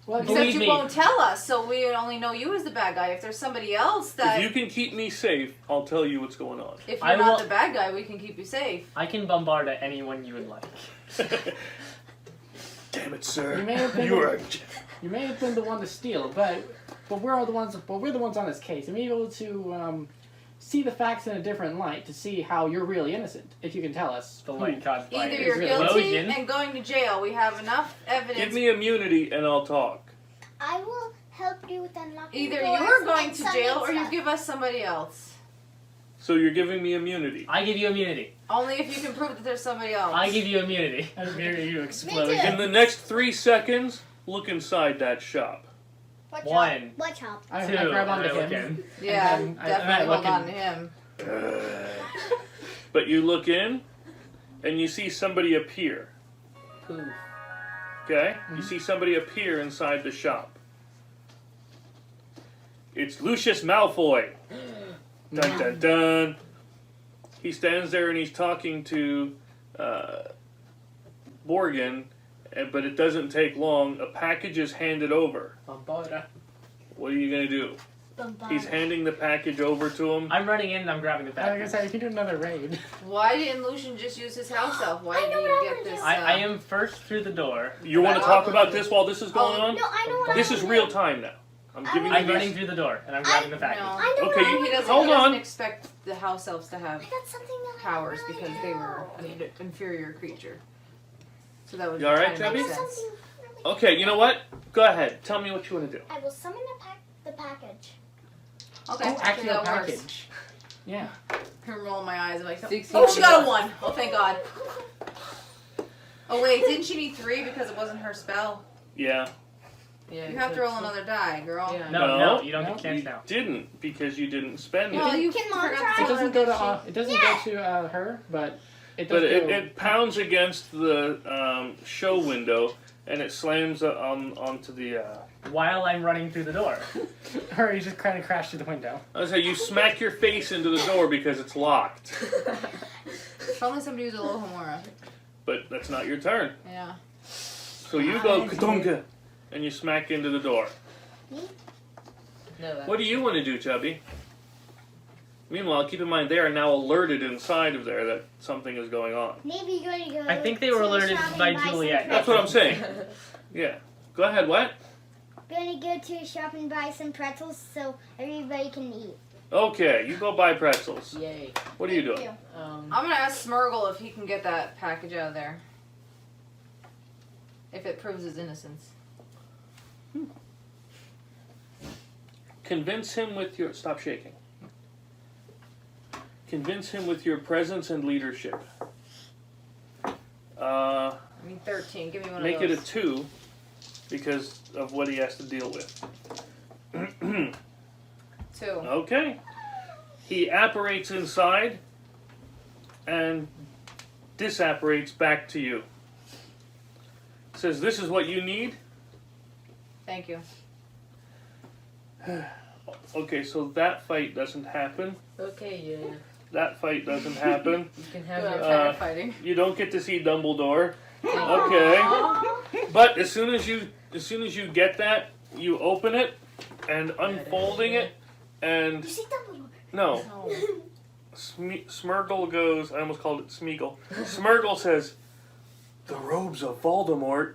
Well, Except Believe you me. won't tell us, so we only know you as the bad guy. If there's somebody else that, If you can keep me safe, I'll tell you what's going on. if I you're not will- the bad guy, we can keep you safe. I can bombard at anyone you would like. Damn it, sir. You may have been You are. You may have been the one to steal, but we're the ones on this case, and we're able to see the facts in a different light to see how you're really innocent. If you can tell us. The light caused by Either an you're guilty explosion. and going to jail. We have enough evidence. Give me immunity and I'll talk. I will help you with unlocking Either doors you're going and to summon jail or you stuff. give us somebody else. So you're giving me immunity. I give you immunity. Only if you can prove that there's somebody else. I give you immunity. I hear you explode. Me too. In the next 3 seconds, look inside that shop. What One. job? What job? I Two. grab onto I look him. in. Yeah, And then I definitely look hold on in- to him. But you look in, and you see somebody appear. Poof. Okay? You see somebody appear inside the shop. It's Lucius Malfoy. Dun dun dun. He stands there and he's talking to Morgan, but it doesn't take long. A package is handed over. Bombard. What are you going to do? Bombard. He's handing the package over to him. I'm running in and I'm grabbing the I was gonna package. say, you can do another raid. Why didn't Lucian just use his house elf? Why I did know he what I'm get gonna this? do. I am first through the door. You want to talk about this while this is going on? No, I know what This I'm is gonna real do. time now. I'm giving you I'm these. running through the door and I'm grabbing the package. No. I know Okay, what I'm He gonna doesn't, Hold he doesn't on. expect the house elves to have I got something that powers I really because they were an inferior creature. So that would You all right, kind of Chubby? I make got sense. something really Okay, you know what? Go ahead. Tell me what you want to do. I will summon the package. Okay, Oh, actually, a that works. package. Yeah. I'm rolling my eyes. I'm like, 16 oh, she got a on the 1. Oh, thank God. Oh, wait, didn't she need 3 because it wasn't her spell? Yeah. Yeah, You have to roll another die, girl. Yeah. No, you don't No. get chance You now. didn't because you didn't spend Well, it. you Can Mom forgot try? to It tell doesn't her go that to she- it doesn't go to her, but it does But go. it pounds against the show window and it slams onto the. While I'm running through the door. Or you just kind of crash through the window. I say you smack your face into the door because it's locked. If only somebody was a Lohomora. But that's not your turn. Yeah. So you go Kadunga and you smack into the door. No, that. What do you want to do, Chubby? Meanwhile, keep in mind they are now alerted inside of there that something is going on. Maybe you're going to go. I think they were to the alerted shop and by buy some Juliet. That's what I'm pretzels. saying. Yeah. Go ahead, what? Going to go to a shop and buy some pretzels so everybody can eat. Okay, you go buy pretzels. Yay. What are you Thank doing? Um, I'm gonna ask Smurgle if he can get that package out of there. If it proves his innocence. Convince him with your... Stop shaking. Convince him with your presence and leadership. I mean, 13. Give me one Make of it those. a 2 because of what he has to deal with. 2. Okay. He apparates inside and disapparates back to you. Says, this is what you need. Thank you. Okay, so that fight doesn't happen. okay, yeah. That fight doesn't happen. You can have Good, your. I'm fighting. You don't get to see Dumbledore. Okay. But as soon as you get that, you open it and unfolding it and You see Dumbledore. no. Oh. Smurgle goes, I almost called it Smeagol. Smurgle says, the robes of Voldemort,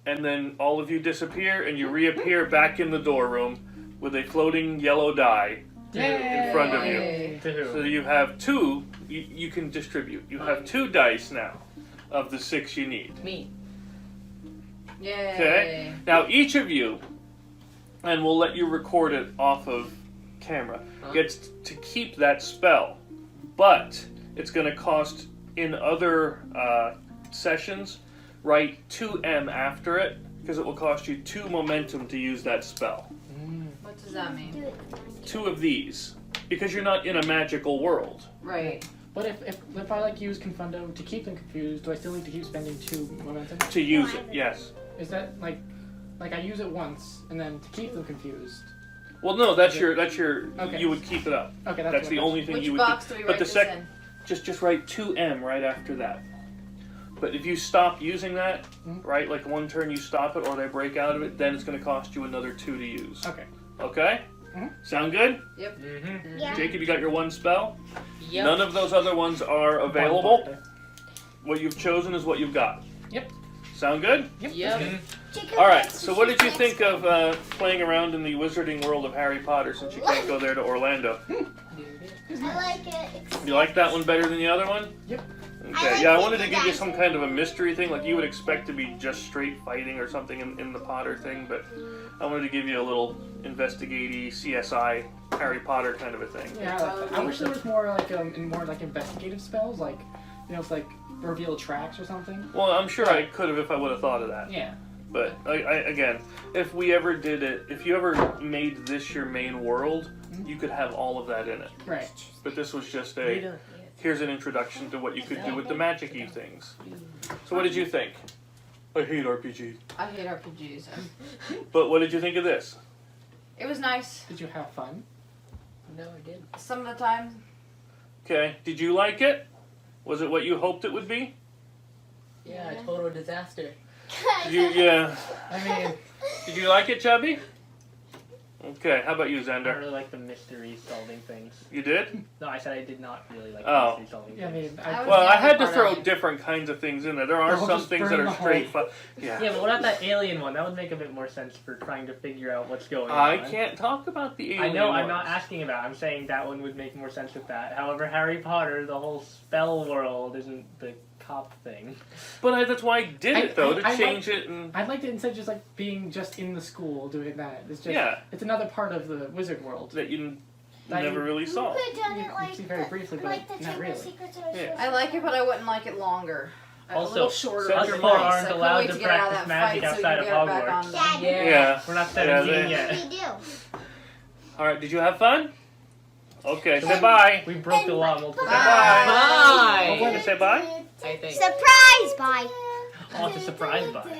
and then all of you disappear and you reappear back in the door room with a floating yellow die in front of you. Yay. To So who? you have 2, you can distribute. You have 2 dice now of the 6 you need. Me. Yay. Okay? Now each of you, and we'll let you record it off of camera, gets to keep that spell. But it's going to cost, in other sessions, write 2M after it, because it will cost you 2 momentum to use that spell. What does that mean? Do it. 2 of these, because you're not in a magical world. Right. But if I like use Confundo to keep them confused, do I still need to keep spending 2 momentum? To use it, yes. Is that like I use it once and then to keep them confused? Well, no, that's your. Okay. You would keep it up. Okay, That's what the only thing Which you would box do. do we But write the this sec, in? just write 2M right after that. But if you stop using that, Mhm. right, like one turn you stop it or they break out of it, then it's going to cost you another 2 to use. Okay. Okay? Mhm. Sound good? Mm-hmm. Yeah. Jacob, you got your 1 spell? Yep. None of those other ones are available. What you've chosen is what you've got. Yep. Sound good? Yep. Jacob All right, likes so to what did you shoot think of playing around in the wizarding world of Harry Potter since you can't go there to Orlando? I like it. You like that one better than the other one? Yep. Okay, I like yeah, I it wanted to give you that- some kind of a mystery thing, like you would expect to be just straight fighting or something in the Potter thing, but I wanted to give you a little investigative CSI Harry Potter kind of a thing. Yeah, I like that. I wish there was more like investigative spells, like it's like reveal tracks or something. Well, I'm sure I could have if I would have thought of that. Yeah. But again, if we ever did it, if you ever made this your main world, you could have all of that in it. Right. But this was just You a, don't- here's an introduction to what you could do with the magic-y things. So what did you think? I hate RPGs. I hate RPGs. But what did you think of this? It was nice Did you have fun? No, I did. some of the time. Okay, did you like it? Was it what you hoped it would be? Yeah, a total disaster. Did you, yeah. I mean, Did you like it, Chubby? Okay, how about you, I don't Xander? really like the mystery solving things. You did? No, I said I did not really like Oh. the mystery solving yeah, I things. mean, I was- Well, the I only had to part I throw liked. different kinds of things in there. There are We'll some just things burn that the are straight whole- yeah. Yeah, but what about that alien one? That would make a bit more sense for trying to figure out what's going on. I can't talk about the alien I know, I'm not ones. asking about it. I'm saying that one would make more sense with that. However, Harry Potter, the whole spell world isn't the cop thing. But that's why I did it, though, to I change it and... I'd like to instead just like being just in the school doing that. It's just Yeah. it's another part of the wizard world. that you That never you- really We saw. could have done You it like, see very briefly, but like the not Chamber really. of Secrets. Yeah. I like it, but I wouldn't like it longer. A Also, little shorter. Central would be Park nice. aren't I couldn't allowed wait to to get out of practice that magic fight so we outside could of get back Hogwarts. on Dad, Yeah. Yeah. We're not Yeah, 17 they- yet. we do. Alright, did you have fun? Okay, say bye. We broke the law multiple Bye. times. Bye. Say bye. I think. Surprise! Bye. Oh, it's a surprise buy.